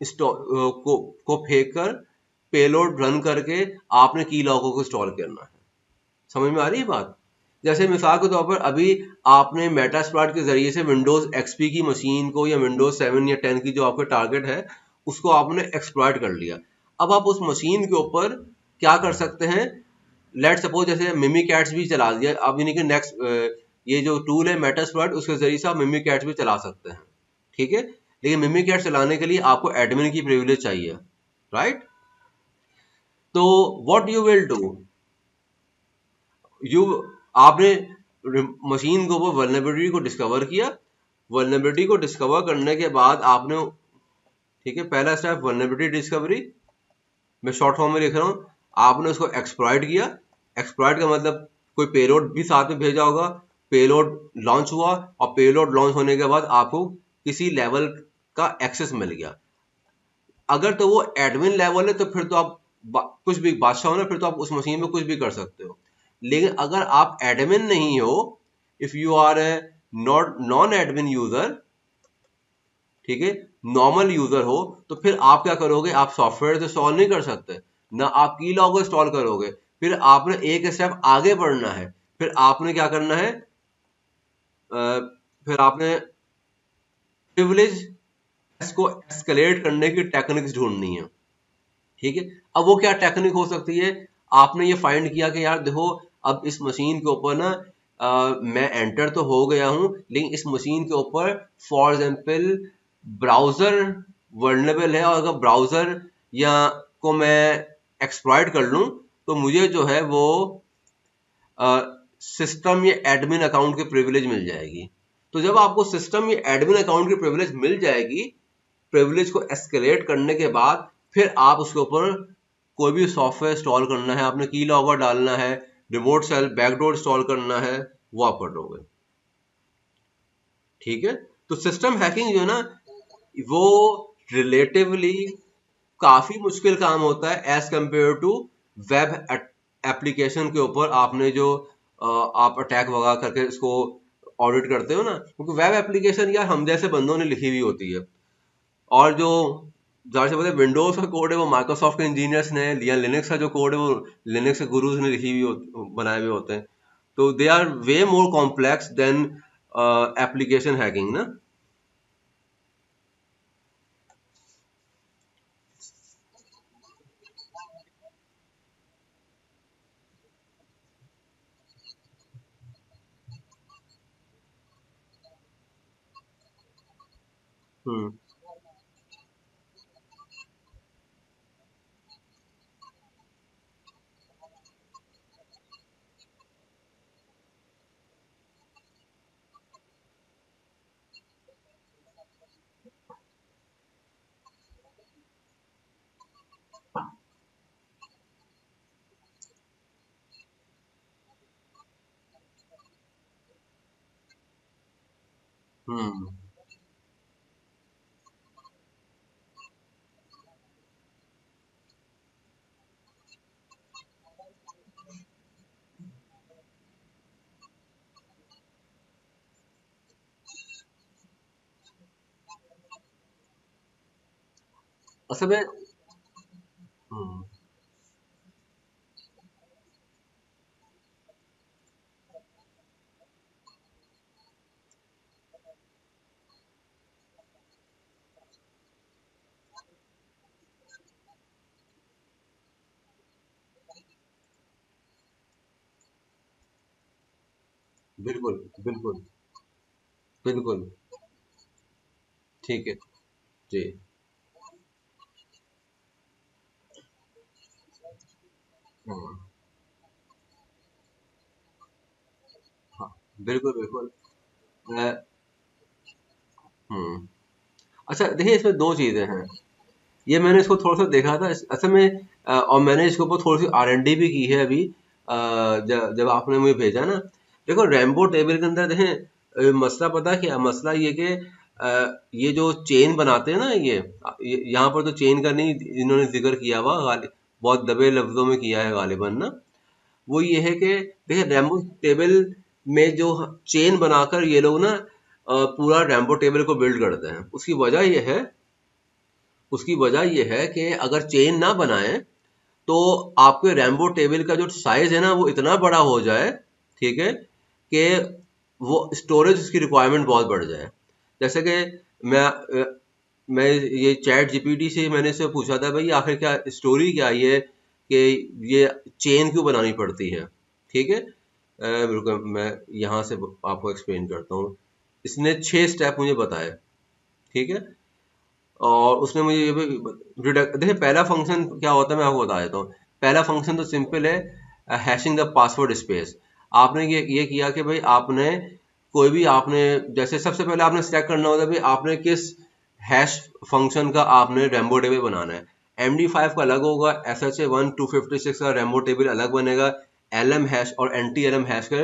को फेंक कर पेलोड रन करके आपने की लॉगर को इंस्टॉल करना है। समझ में आ रही है बात? जैसे मिसाल के तौर पर अभी आपने मेटास्प्लॉइट के जरिए से विंडोज एक्सपी की मशीन को, या विंडोज 7 या 10 की जो आपका टारगेट है, उसको आपने एक्सप्लॉइट कर लिया। अब आप उस मशीन के ऊपर क्या कर सकते हैं? लेट सपोज जैसे मिमीकैट्स भी चला दिया अब, यानी कि नेक्स्ट ये जो टूल है मेटास्प्लॉइट, उसके जरिए से आप मिमीकैट्स भी चला सकते हैं, ठीक है। लेकिन मिमीकैट चलाने के लिए आपको एडमिन की प्रिविलेज चाहिए, राइट? तो what you will do, you आपने मशीन के ऊपर वल्नरेबिलिटी को डिस्कवर किया। वल्नरेबिलिटी को डिस्कवर करने के बाद आपने, ठीक है, पहला स्टेप वल्नरेबिलिटी डिस्कवरी, मैं शॉर्ट फॉर्म में लिख रहा हूँ। आपने उसको एक्सप्लॉइट किया। एक्सप्लॉइट का मतलब कोई पेलोड भी साथ में भेजा होगा, पेलोड लॉन्च हुआ, और पेलोड लॉन्च होने के बाद आपको किसी लेवल का एक्सेस मिल गया। अगर तो वो एडमिन लेवल है, तो फिर तो आप कुछ भी बादशाह हो ना, फिर तो आप उस मशीन में कुछ भी कर सकते हो। लेकिन अगर आप एडमिन नहीं हो, if you are a non admin user, ठीक है, नॉर्मल यूजर हो, तो फिर आप क्या करोगे? आप सॉफ्टवेयर तो इंस्टॉल नहीं कर सकते। ना आप की लॉग इंस्टॉल करोगे। फिर आपने एक स्टेप आगे बढ़ना है, फिर आपने क्या करना है, फिर आपने प्रिविलेज को एस्केलेट करने की टेक्निक्स ढूंढनी है। ठीक है, अब वो क्या टेक्निक हो सकती है, आपने ये फाइंड किया कि यार देखो अब इस मशीन के ऊपर ना मैं एंटर तो हो गया हूं, लेकिन इस मशीन के ऊपर फॉर एग्जाम्पल ब्राउजर वर्नेबल है, और अगर ब्राउजर या को मैं एक्सप्लॉइट कर लूं तो मुझे जो है वो सिस्टम या एडमिन अकाउंट की प्रिविलेज मिल जाएगी। तो जब आपको सिस्टम या एडमिन अकाउंट की प्रिविलेज मिल जाएगी, प्रिविलेज को एस्केलेट करने के बाद फिर आप उसके ऊपर कोई भी सॉफ्टवेयर इंस्टॉल करना है, आपने की लॉगर डालना है, रिमोट सेल बैकडोर इंस्टॉल करना है, वो आप कर दोगे। ठीक है, तो सिस्टम हैकिंग जो है ना, वो रिलेटिवली काफी मुश्किल काम होता है as compare to web application के ऊपर आपने जो आप अटैक वगैरह करके इसको ऑडिट करते हो ना, क्योंकि वेब एप्लीकेशन यार हम जैसे बंदों ने लिखी हुई होती है, और जो जाहिर सी बात है विंडोज का कोड है वो माइक्रोसॉफ्ट के इंजीनियर्स ने, या लिनक्स का जो कोड है वो लिनक्स के गुरुज ने लिखी हुई बनाए हुए होते हैं। तो they are way more complex than application hacking ना। हम्म। हम्म। असल में हम्म, बिल्कुल बिल्कुल बिल्कुल। ठीक है जी। हम्म। हाँ, बिल्कुल बिल्कुल। मैं हम्म। अच्छा देखिए, इसमें दो चीजें हैं। ये मैंने इसको थोड़ा सा देखा था असल में, और मैंने इसके ऊपर थोड़ी सी R&D भी की है अभी, जब आपने मुझे भेजा ना। देखो रैम्बो टेबल के अंदर देखें, मसला पता है क्या मसला, ये कि ये जो चेन बनाते हैं ना, यहाँ पर तो चेन का नहीं इन्होंने जिक्र किया हुआ, बहुत दबे लफ्जों में किया है गालिबन ना। वो ये है कि देखिए रैम्बो टेबल में जो चेन बनाकर ये लोग ना पूरा रैम्बो टेबल को बिल्ड करते हैं। उसकी वजह यह है कि अगर चेन ना बनाए तो आपके रैम्बो टेबल का जो साइज है ना वो इतना बड़ा हो जाए, ठीक है, कि वो स्टोरेज उसकी रिक्वायरमेंट बहुत बढ़ जाए। जैसे कि मैं मैं ये चैट जीपीटी से मैंने इससे पूछा था, भाई आखिर क्या स्टोरी क्या है कि ये चेन क्यों बनानी पड़ती है। ठीक है, बिल्कुल मैं यहाँ से आपको एक्सप्लेन करता हूँ। इसने 6 स्टेप मुझे बताए। ठीक है, और उसने मुझे ये भी देखिए पहला फंक्शन क्या होता है मैं आपको बता देता हूँ। पहला फंक्शन तो सिंपल है, हैशिंग द पासवर्ड स्पेस। आपने ये किया कि भाई आपने कोई भी आपने जैसे सबसे पहले आपने सिलेक्ट करना होता है भाई आपने किस हैश फंक्शन का आपने रेम्बो टेबल बनाना है। MD5 का अलग होगा, SHA-1 256 का रेम्बो टेबल अलग बनेगा, LM हैश और NTLM हैश का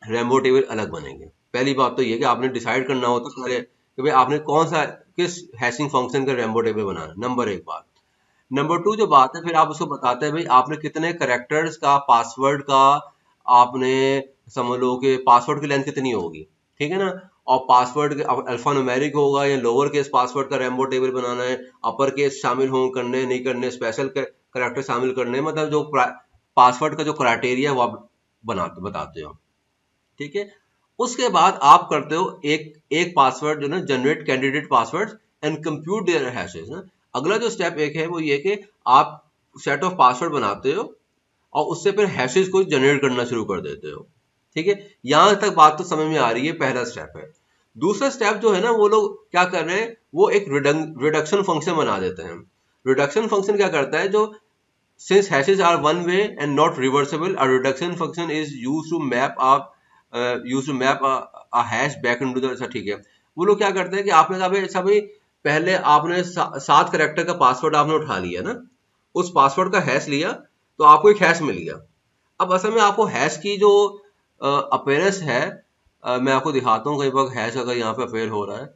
रेम्बो टेबल अलग बनेंगे। पहली बात तो ये कि आपने डिसाइड करना होता है पहले कि भाई आपने कौन सा किस हैशिंग फंक्शन का रेम्बो टेबल बनाना है, नंबर एक बात। नंबर टू जो बात है, फिर आप उसको बताते हैं भाई आपने कितने करेक्टर्स का पासवर्ड का आपने समझ लो कि पासवर्ड की लेंथ कितनी होगी। ठीक है ना, और पासवर्ड अल्फा न्यूमेरिक होगा या लोअर केस पासवर्ड का रेम्बो टेबल बनाना है, अपर केस शामिल हो करने नहीं करने, स्पेशल करेक्टर शामिल करने, मतलब जो पासवर्ड का जो क्राइटेरिया है वो आप बताते हो, ठीक है। उसके बाद आप करते हो एक एक पासवर्ड जो ना generate candidate password and compute their hashes ना। अगला जो स्टेप एक है वो ये कि आप सेट ऑफ पासवर्ड बनाते हो और उससे फिर हैशेस को जनरेट करना शुरू कर देते हो, ठीक है। यहां तक बात तो समझ में आ रही है, पहला स्टेप है। दूसरा स्टेप जो है ना, वो लोग क्या कर रहे हैं, वो एक रिडक्शन फंक्शन बना देते हैं। रिडक्शन फंक्शन क्या करता है, जो since hashes are one way and not reversible, a reduction function is used to map a hash back into the, अच्छा ठीक है। वो लोग क्या करते हैं कि आपने कहा भाई अच्छा भाई, पहले आपने 7 करेक्टर का पासवर्ड आपने उठा लिया ना, उस पासवर्ड का हैश लिया तो आपको एक हैश मिल गया। अब असल में आपको हैश की जो अपेयरेंस है, मैं आपको दिखाता हूँ कई बार हैश अगर यहाँ पे अपेयर हो रहा है।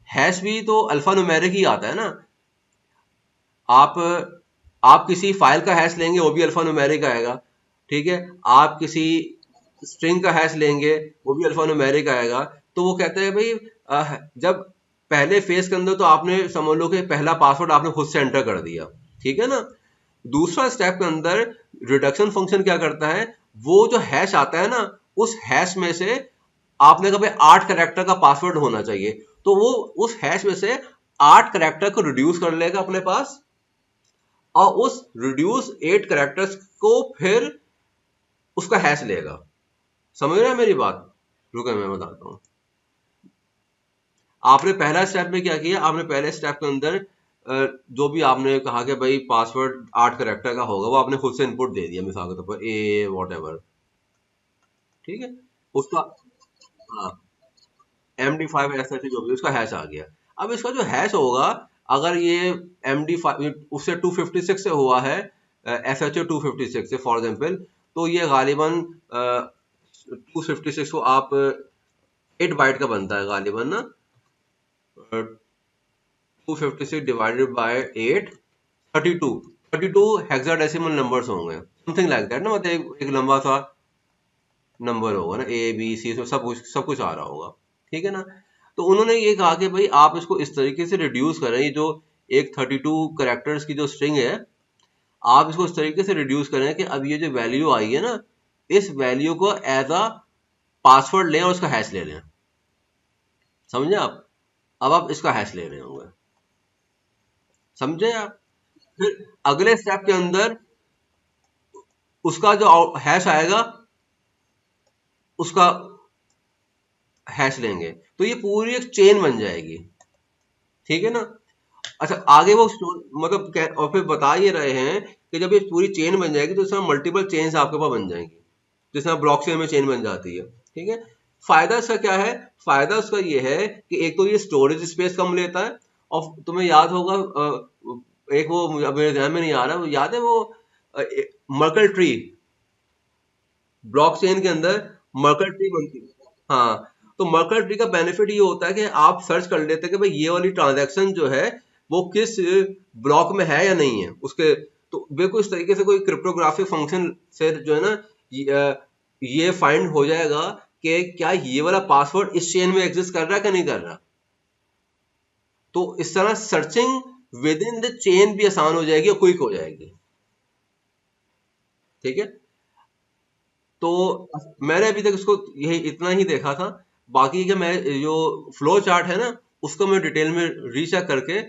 हैश भी तो अल्फा न्यूमेरिक ही आता है ना। आप आप किसी फाइल का हैश लेंगे वो भी अल्फा न्यूमेरिक आएगा, ठीक है। आप किसी स्ट्रिंग का हैश लेंगे वो भी अल्फा न्यूमेरिक आएगा। तो वो कहते हैं भाई जब पहले फेज के अंदर तो आपने समझ लो कि पहला पासवर्ड आपने खुद से एंटर कर दिया, ठीक है ना। दूसरा स्टेप के अंदर रिडक्शन फंक्शन क्या करता है, वो जो हैश आता है ना, उस हैश में से आपने कहा भाई 8 करेक्टर का पासवर्ड होना चाहिए, तो वो उस हैश में से 8 करेक्टर को रिड्यूस कर लेगा अपने पास, और उस रिड्यूस 8 करेक्टर्स को फिर उसका हैश लेगा। समझ रहे हैं मेरी बात? रुको मैं बताता हूँ। आपने पहला स्टेप में क्या किया, आपने पहले स्टेप के अंदर जो भी आपने कहा कि भाई पासवर्ड 8 करेक्टर का होगा, वो आपने खुद से इनपुट दे दिया, मिसाल के तौर पर ए वॉट एवर, ठीक है। उसका हाँ MD5 ऐसा जो भी उसका हैश आ गया। अब इसका जो हैश होगा, अगर ये MD5 उससे 256 से हुआ है, SHA 256 से फॉर एग्जाम्पल, तो ये गालिबन 256 को आप 8 बाइट का बनता है गालिबन ना। 256 डिवाइडेड बाय 8, 32 32 हेक्साडेसिमल नंबर्स होंगे, समथिंग लाइक दैट ना। मतलब एक लंबा सा नंबर होगा ना, A B C, सब कुछ आ रहा होगा, ठीक है ना। तो उन्होंने ये कहा कि भाई आप इसको इस तरीके से रिड्यूस करें, ये जो एक 32 करेक्टर्स की जो स्ट्रिंग है, आप इसको इस तरीके से रिड्यूस करें कि अब ये जो वैल्यू आई है ना, इस वैल्यू को एज अ पासवर्ड लें और उसका हैश ले लें। समझे आप? अब आप इसका हैश ले रहे होंगे, समझे आप? फिर अगले स्टेप के अंदर उसका जो हैश आएगा उसका हैश लेंगे, तो ये पूरी एक चेन बन जाएगी, ठीक है ना। अच्छा आगे वो मतलब और फिर बता ये रहे हैं कि जब ये पूरी चेन बन जाएगी तो इसमें मल्टीपल चेन्स आपके पास बन जाएंगी, जिसमें ब्लॉकचेन में चेन बन जाती है, ठीक है। फायदा इसका क्या है? फायदा उसका ये है कि एक तो ये स्टोरेज स्पेस कम लेता है, और तुम्हें याद होगा एक वो मेरे ध्यान में नहीं आ रहा, वो याद है वो मर्कल ट्री, ब्लॉकचेन के अंदर मर्कल ट्री बनती है। हाँ, तो मर्कल ट्री का बेनिफिट ये होता है कि आप सर्च कर लेते हैं कि भाई ये वाली ट्रांजैक्शन जो है वो किस ब्लॉक में है या नहीं है उसके, तो बिल्कुल इस तरीके से कोई क्रिप्टोग्राफिक फंक्शन से जो है ना, ये फाइंड हो जाएगा कि क्या ये वाला पासवर्ड इस चेन में एग्जिस्ट कर रहा है कि नहीं कर रहा। तो इस तरह searching with in the chain भी आसान हो जाएगी और क्विक हो जाएगी, ठीक है। तो मैंने अभी तक इसको यही इतना ही देखा था। बाकी का मैं जो फ्लो चार्ट है ना, उसको मैं डिटेल में रीचेक करके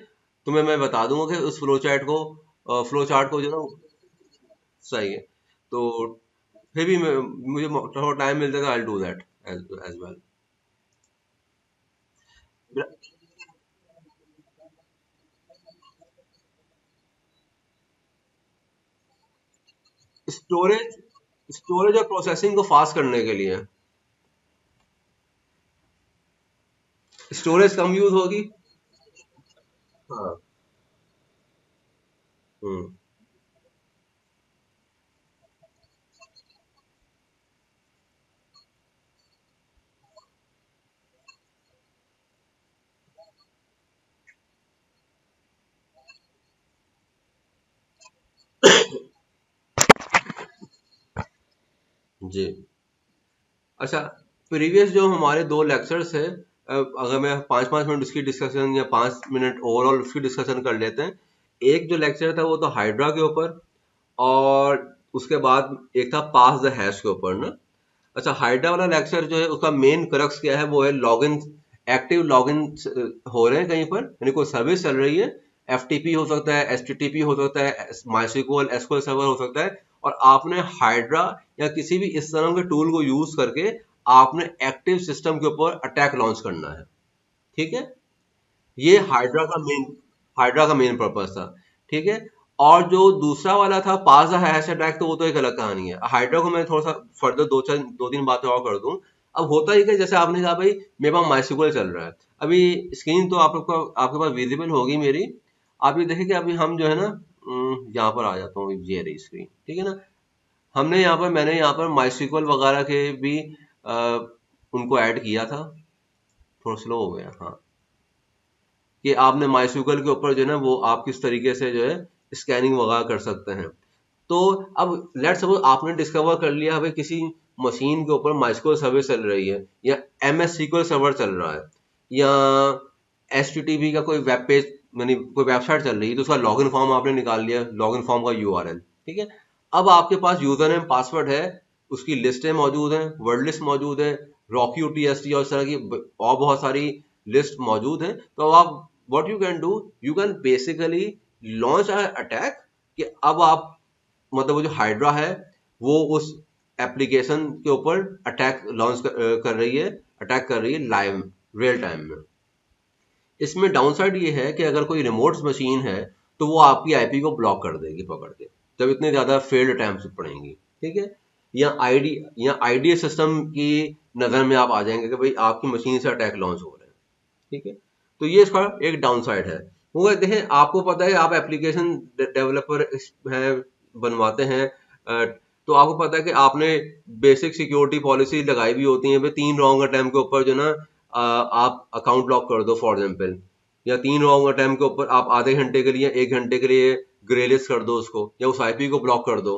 तुम्हें मैं बता दूंगा कि उस फ्लो चार्ट को जो ना सही है। तो फिर भी मुझे थोड़ा टाइम मिलता है, I do that as well. Storage storage और प्रोसेसिंग को फास्ट करने के लिए स्टोरेज कम यूज होगी। हाँ। हम्म। जी। अच्छा, प्रीवियस जो हमारे 2 लेक्चर्स है, अगर मैं 5-5 मिनट उसकी डिस्कशन या 5 मिनट ओवरऑल उसकी डिस्कशन कर लेते हैं। एक जो लेक्चर था वो तो हाइड्रा के ऊपर, और उसके बाद एक था पास द हैश के ऊपर ना। अच्छा, हाइड्रा वाला लेक्चर जो है उसका मेन क्रक्स क्या है, वो है लॉगिन, एक्टिव लॉगिन हो रहे हैं कहीं पर, यानी कोई सर्विस चल रही है, एफटीपी हो सकता है, एचटीटीपी हो सकता है, माइस्क्ल एसक्यूएल सर्वर हो सकता है, और आपने हाइड्रा या किसी भी इस तरह के टूल को यूज करके आपने एक्टिव सिस्टम के ऊपर अटैक लॉन्च करना है। ठीक है, ये हाइड्रा का मेन पर्पस था। ठीक है, और जो दूसरा वाला था पास द हैश अटैक, तो वो तो एक अलग कहानी है। हाइड्रा को मैं थोड़ा सा फर्दर दो तीन बातें और कर दूं। अब होता ही कि जैसे आपने कहा भाई मेरे पास माइस्क्ल चल रहा है, अभी स्क्रीन तो आपको आपके पास विजिबल होगी मेरी। आप ये देखें कि अभी हम जो है ना, यहाँ पर आ जाता हूँ, ये रही स्क्रीन, ठीक है ना। मैंने यहाँ पर माइस्क्ल वगैरह के भी अ, उनको ऐड किया था। थोड़ा स्लो हो गया, हाँ। कि आपने माइस्क्ल के ऊपर जो है ना, वो आप किस तरीके से जो है स्कैनिंग वगैरह कर सकते हैं। तो अब लेट सपोज आपने डिस्कवर कर लिया भाई किसी मशीन के ऊपर माइस्क्ल सर्विस चल रही है, या MS SQL सर्वर चल रहा है, या HTTP का कोई वेब पेज, यानी कोई वेबसाइट चल रही है, तो उसका लॉगिन फॉर्म आपने निकाल लिया, लॉगिन फॉर्म का URL। ठीक है, अब आपके पास यूजर नेम पासवर्ड है, उसकी लिस्टें मौजूद हैं, वर्ड लिस्ट मौजूद है, रॉकी UTST और इस तरह की और बहुत सारी लिस्ट मौजूद है। तो अब आप what you can do, you can basically launch attack, कि अब आप मतलब वो जो हाइड्रा है वो उस एप्लीकेशन के ऊपर अटैक लॉन्च कर रही है, अटैक कर रही है लाइव रियल टाइम में। इसमें डाउनसाइड ये है कि अगर कोई रिमोट मशीन है तो वो आपकी IP को ब्लॉक कर देगी पकड़ के, जब इतने ज्यादा फेल्ड अटैम्प्ट्स पड़ेंगी। ठीक है, या आईडी सिस्टम की नजर में आप आ जाएंगे कि भाई आपकी मशीन से अटैक लॉन्च हो रहे हैं। ठीक है, तो ये इसका एक डाउन साइड है। वो देखें, आपको पता है आप एप्लीकेशन डेवलपर हैं, बनवाते हैं, तो आपको पता है कि आपने बेसिक सिक्योरिटी पॉलिसी लगाई भी होती है, 3 रॉन्ग अटेम्प्ट के ऊपर जो ना आप अकाउंट लॉक कर दो फॉर एग्जाम्पल, या 3 रॉन्ग अटेम्प्ट के ऊपर आप आधे घंटे के लिए 1 घंटे के लिए ग्रे लिस्ट कर दो उसको, या उस IP को ब्लॉक कर दो।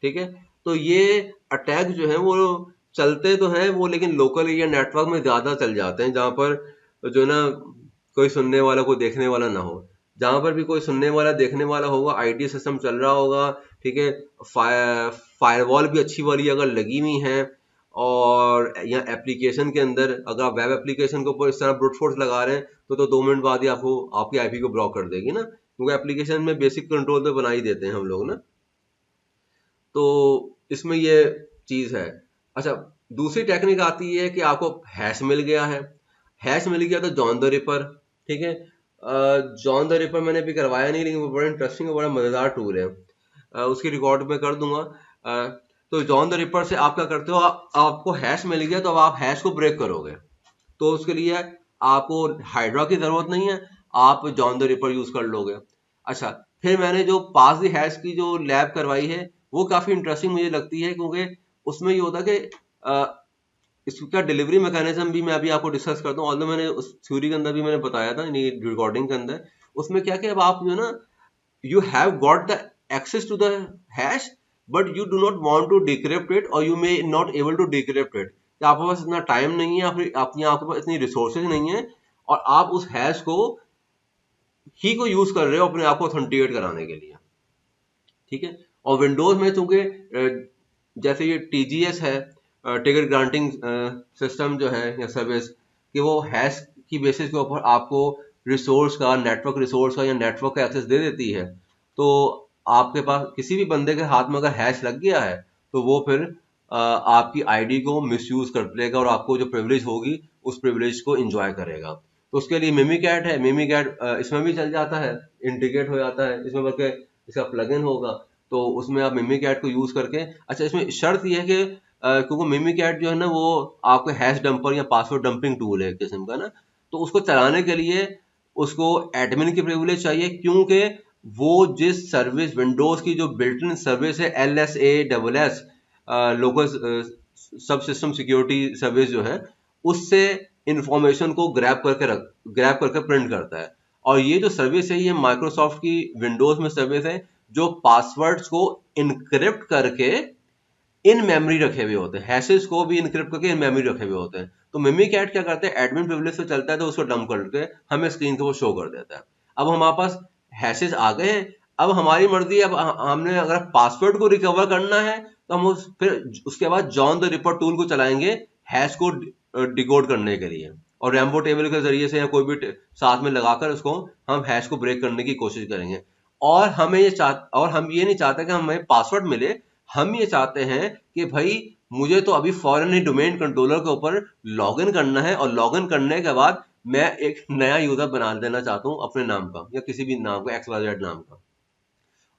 ठीक है, तो ये अटैक जो है वो चलते तो हैं वो, लेकिन लोकल एरिया नेटवर्क में ज्यादा चल जाते हैं, जहां पर जो है ना कोई सुनने वाला कोई देखने वाला ना हो। जहां पर भी कोई सुनने वाला देखने वाला होगा, आईटी सिस्टम चल रहा होगा, ठीक है, फायरवॉल भी अच्छी वाली अगर लगी हुई है, और या एप्लीकेशन के अंदर अगर आप वेब एप्लीकेशन के ऊपर इस तरह ब्रूट फोर्स लगा रहे हैं, तो 2 मिनट बाद ही आपको आपकी IP को ब्लॉक कर देगी ना, क्योंकि एप्लीकेशन में बेसिक कंट्रोल तो बना ही देते हैं हम लोग ना। तो इसमें ये चीज है। अच्छा, दूसरी टेक्निक आती है कि आपको हैश मिल गया है, हैश मिल गया तो जॉन द रिपर। ठीक है, जॉन द रिपर मैंने भी करवाया नहीं, लेकिन वो बड़ा इंटरेस्टिंग और बड़ा मजेदार टूल है। उसकी रिकॉर्ड में कर दूंगा। तो जॉन द रिपर से आप क्या करते हो, आपको हैश मिल गया तो अब आप हैश को ब्रेक करोगे, तो उसके लिए आपको हाइड्रा की जरूरत नहीं है, आप जॉन द रिपर यूज कर लोगे। अच्छा, फिर मैंने जो पास द हैश की जो लैब करवाई है वो काफी इंटरेस्टिंग मुझे लगती है, क्योंकि उसमें ये होता है कि इसका डिलीवरी मैकेनिज्म भी मैं अभी आपको डिस्कस करता हूँ, ऑल्दो मैंने उस थ्योरी के अंदर भी मैंने बताया था रिकॉर्डिंग के अंदर। उसमें क्या क्या, अब आप जो है ना, you have got the access to the hash, but you do not want to decrypt it, or you may not able to decrypt it, कि आपके पास इतना टाइम नहीं है, आपके पास इतनी रिसोर्सेज नहीं है, और आप उस हैश को ही को यूज कर रहे हो अपने आप को ऑथेंटिकेट कराने के लिए। ठीक है, और विंडोज में चूंकि जैसे ये TGS है, टिकट ग्रांटिंग सिस्टम जो है या सर्विस, कि वो हैश की बेसिस के ऊपर आपको रिसोर्स का, नेटवर्क रिसोर्स का या नेटवर्क का एक्सेस दे देती है। तो आपके पास किसी भी बंदे के हाथ में अगर हैश लग गया है, तो वो फिर आपकी ID को मिसयूज कर लेगा, और आपको जो प्रिविलेज होगी उस प्रिविलेज को एंजॉय करेगा। तो उसके लिए मिमिकैट है, मिमिकैट इसमें भी चल जाता है, इंटीग्रेट हो जाता है इसमें, बल्कि इसका प्लगइन होगा, तो उसमें आप मिमिकैट को यूज करके। अच्छा, इसमें शर्त यह है कि क्योंकि मिमिकैट जो है ना वो आपको हैश डंपर या पासवर्ड डंपिंग टूल है एक किस्म का ना, तो उसको चलाने के लिए उसको एडमिन की प्रिविलेज चाहिए, क्योंकि वो जिस सर्विस विंडोज की जो बिल्ट इन सर्विस है LSASS, लोकल सब सिस्टम सिक्योरिटी सर्विस जो है, उससे इंफॉर्मेशन को ग्रैब करके प्रिंट करता है। और ये जो सर्विस है ये माइक्रोसॉफ्ट की विंडोज में सर्विस है, जो पासवर्ड्स को इनक्रिप्ट करके इन मेमोरी रखे हुए होते हैं, हैशेस को भी इनक्रिप्ट करके इन मेमोरी रखे हुए होते हैं। तो मिमिकैट क्या करते हैं, एडमिन प्रिविलेज से चलता है, तो उसको डंप करके हमें स्क्रीन को वो शो कर देता है। अब हमारे पास हैशेस आ गए हैं, अब हमारी मर्जी है, अब हमने अगर पासवर्ड को रिकवर करना है तो हम फिर उसके बाद जॉन द रिपर टूल को चलाएंगे हैश को डिकोड करने के लिए, और रैम्बो टेबल के जरिए से या कोई भी साथ में लगाकर उसको हम हैश को ब्रेक करने की कोशिश करेंगे। और हम ये नहीं चाहते कि हमें पासवर्ड मिले, हम ये चाहते हैं कि भाई मुझे तो अभी फौरन ही डोमेन कंट्रोलर के ऊपर लॉगिन करना है, और लॉगिन करने के बाद मैं एक नया यूजर बना देना चाहता हूँ अपने नाम का या किसी भी नाम का, XYZ नाम का,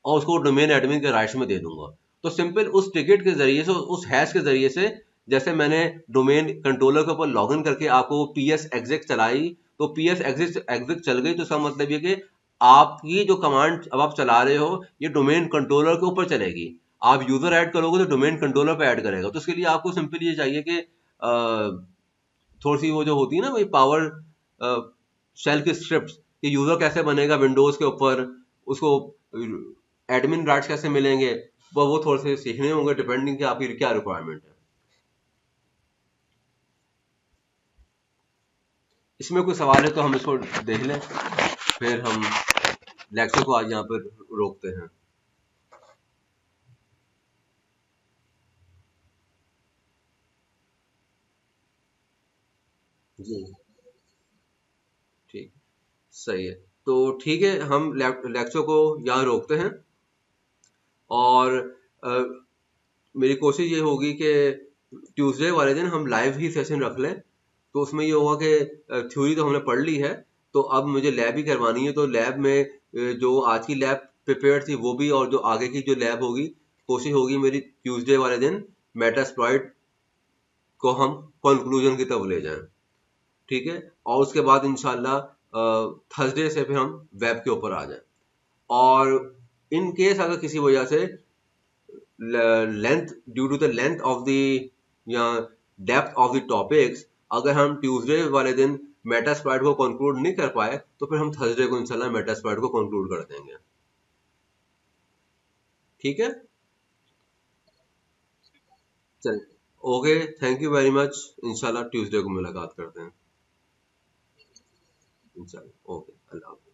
और उसको डोमेन एडमिन के राइट्स में दे दूंगा। तो सिंपल उस टिकट के जरिए से, उस हैश के जरिए से, जैसे मैंने डोमेन कंट्रोलर के ऊपर लॉगिन करके आपको PS exec चलाई, तो PS exec चल गई, तो इसका मतलब ये कि आपकी जो कमांड अब आप चला रहे हो ये डोमेन कंट्रोलर के ऊपर चलेगी। आप यूजर ऐड करोगे तो डोमेन कंट्रोलर पे ऐड करेगा। तो उसके लिए आपको सिंपल ये चाहिए कि थोड़ी सी वो जो होती है ना भाई पावर शेल की स्क्रिप्ट, कि यूजर कैसे बनेगा विंडोज के ऊपर, उसको एडमिन राइट्स कैसे मिलेंगे, वो थोड़े से सीखने होंगे डिपेंडिंग कि आपकी क्या रिक्वायरमेंट है। इसमें कोई सवाल है तो हम इसको देख लें, फिर हम लेक्चर को आज यहाँ पर रोकते हैं। जी ठीक, सही है। तो ठीक है, हम लेक्चर को यहाँ रोकते हैं, और अ, मेरी कोशिश ये होगी कि ट्यूसडे वाले दिन हम लाइव ही सेशन रख लें। तो उसमें ये होगा कि थ्योरी तो हमने पढ़ ली है, तो अब मुझे लैब ही करवानी है। तो लैब में जो आज की लैब प्रिपेयर थी वो भी, और जो आगे की जो लैब होगी, कोशिश होगी मेरी ट्यूसडे वाले दिन मेटास्प्लॉइट को हम कंक्लूजन की तरफ ले जाएं। ठीक है, और उसके बाद इंशाल्लाह थर्सडे से फिर हम वेब के ऊपर आ जाएं। और इन केस अगर किसी वजह से length, due to the length of the या डेप्थ ऑफ द टॉपिक्स, अगर हम ट्यूसडे वाले दिन मेटास्प्लॉइट को कंक्लूड नहीं कर पाए तो फिर हम थर्सडे को इंशाल्लाह मेटास्प्लॉइट को कंक्लूड कर देंगे। ठीक है, चलिए, okay, thank you very much. इंशाल्लाह ट्यूसडे को मुलाकात करते हैं। इंशाल्लाह, ओके, अल्लाह हाफ़िज़।